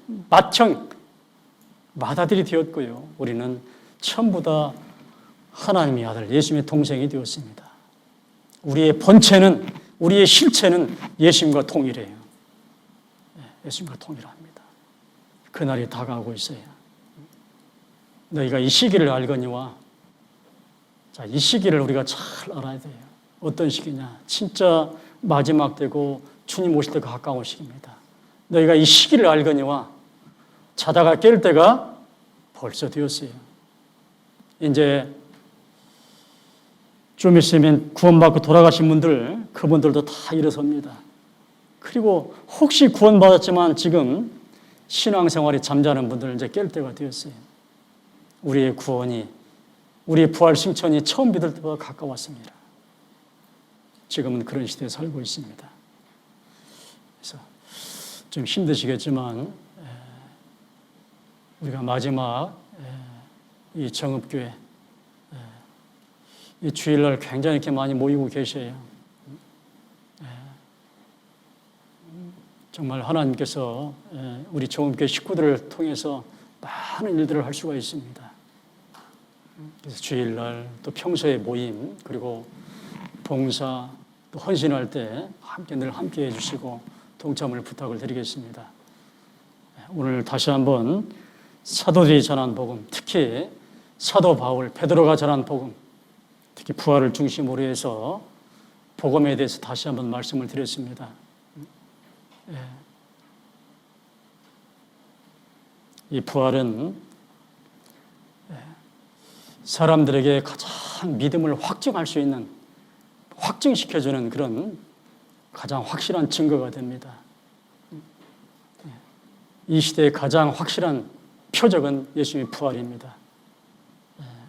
맏아들이 되었고요. 우리는 전부 다 하나님의 아들, 예수님의 동생이 되었습니다. 우리의 본체는, 우리의 실체는 예수님과 동일해요. 예수님과 동일합니다. 그날이 다가오고 있어요. 너희가 이 시기를 알거니와, 자, 이 시기를 우리가 잘 알아야 돼요. 어떤 시기냐? 진짜 마지막 되고 주님 오실 때가 가까운 시기입니다. 너희가 이 시기를 알거니와 자다가 깰 때가 벌써 되었어요. 이제 좀 있으면 구원받고 돌아가신 분들, 그분들도 다 일어섭니다. 그리고 혹시 구원받았지만 지금 신앙생활이 잠자는 분들 이제 깰 때가 되었어요. 우리의 구원이, 우리의 부활 승천이 처음 믿을 때보다 가까웠습니다. 지금은 그런 시대에 살고 있습니다. 그래서 좀 힘드시겠지만 우리가 마지막 이 정읍교회 이 주일날 굉장히 이렇게 많이 모이고 계셔요. 정말 하나님께서 우리 정읍교회 식구들을 통해서 많은 일들을 할 수가 있습니다. 그래서 주일날 또 평소에 모임 그리고 봉사 또 헌신할 때 늘 함께 해주시고 동참을 부탁을 드리겠습니다. 오늘 다시 한번 사도들이 전한 복음, 특히 사도 바울, 베드로가 전한 복음, 특히 부활을 중심으로 해서 복음에 대해서 다시 한번 말씀을 드렸습니다. 이 부활은 사람들에게 가장 믿음을 확증할 수 있는, 확증시켜주는 그런 가장 확실한 증거가 됩니다. 이 시대의 가장 확실한 표적은 예수님의 부활입니다.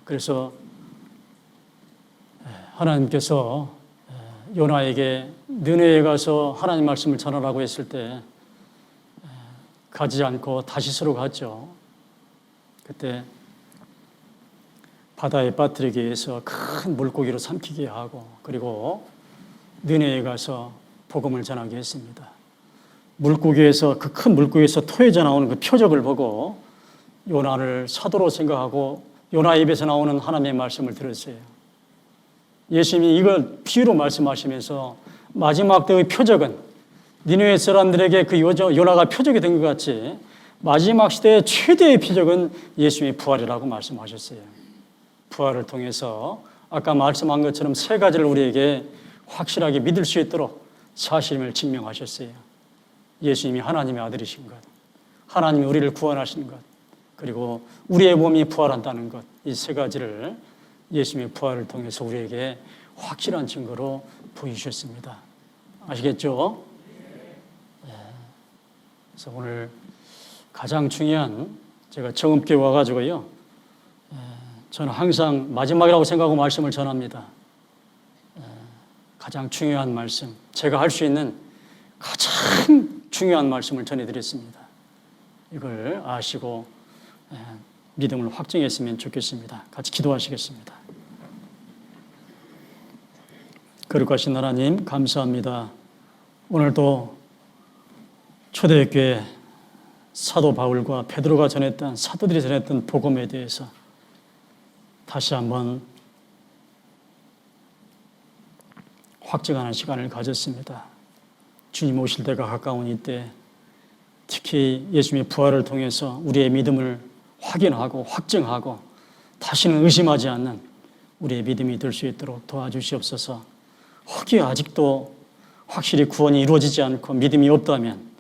그래서 하나님께서 요나에게 느네에 가서 하나님 말씀을 전하라고 했을 때 가지 않고 다시스로 갔죠. 그때 바다에 빠뜨리기 위해서 큰 물고기로 삼키게 하고 그리고 느네에 가서 복음을 전하게 했습니다. 물고기에서 그 큰 물고기에서 토해져 나오는 그 표적을 보고 요나를 사도로 생각하고 요나 입에서 나오는 하나님의 말씀을 들었어요. 예수님이 이걸 비유로 말씀하시면서 마지막 때의 표적은 니느웨 사람들에게 그 요나가 표적이 된 것 같이 마지막 시대의 최대의 표적은 예수님의 부활이라고 말씀하셨어요. 부활을 통해서 아까 말씀한 것처럼 세 가지를 우리에게 확실하게 믿을 수 있도록 사실임을 증명하셨어요. 예수님이 하나님의 아들이신 것, 하나님이 우리를 구원하신 것, 그리고 우리의 몸이 부활한다는 것, 이 세 가지를 예수님의 부활을 통해서 우리에게 확실한 증거로 보여주셨습니다. 아시겠죠? 그래서 오늘 가장 중요한, 제가 정읍교회 와가지고요, 저는 항상 마지막이라고 생각하고 말씀을 전합니다. 가장 중요한 말씀, 제가 할 수 있는 가장 중요한 말씀을 전해드렸습니다. 이걸 아시고 믿음을 확증했으면 좋겠습니다. 같이 기도하시겠습니다. 거룩하신 하나님, 감사합니다. 오늘도 초대교회 사도 바울과 베드로가 전했던, 사도들이 전했던 복음에 대해서 다시 한번 확증하는 시간을 가졌습니다. 주님 오실 때가 가까운 이때, 특히 예수님의 부활을 통해서 우리의 믿음을 확인하고 확증하고 다시는 의심하지 않는 우리의 믿음이 될 수 있도록 도와주시옵소서. 혹여 아직도 확실히 구원이 이루어지지 않고 믿음이 없다면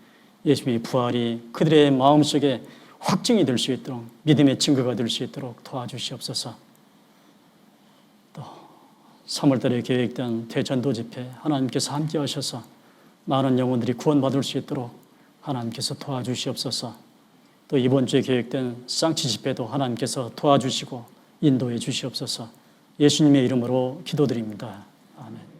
예수님의 부활이 그들의 마음속에 확증이 될 수 있도록, 믿음의 증거가 될 수 있도록 도와주시옵소서. 또 3월달에 계획된 대전도 집회, 하나님께서 함께 하셔서 많은 영혼들이 구원받을 수 있도록 하나님께서 도와주시옵소서. 또 이번 주에 계획된 쌍치 집회도 하나님께서 도와주시고 인도해 주시옵소서. 예수님의 이름으로 기도드립니다. 아멘.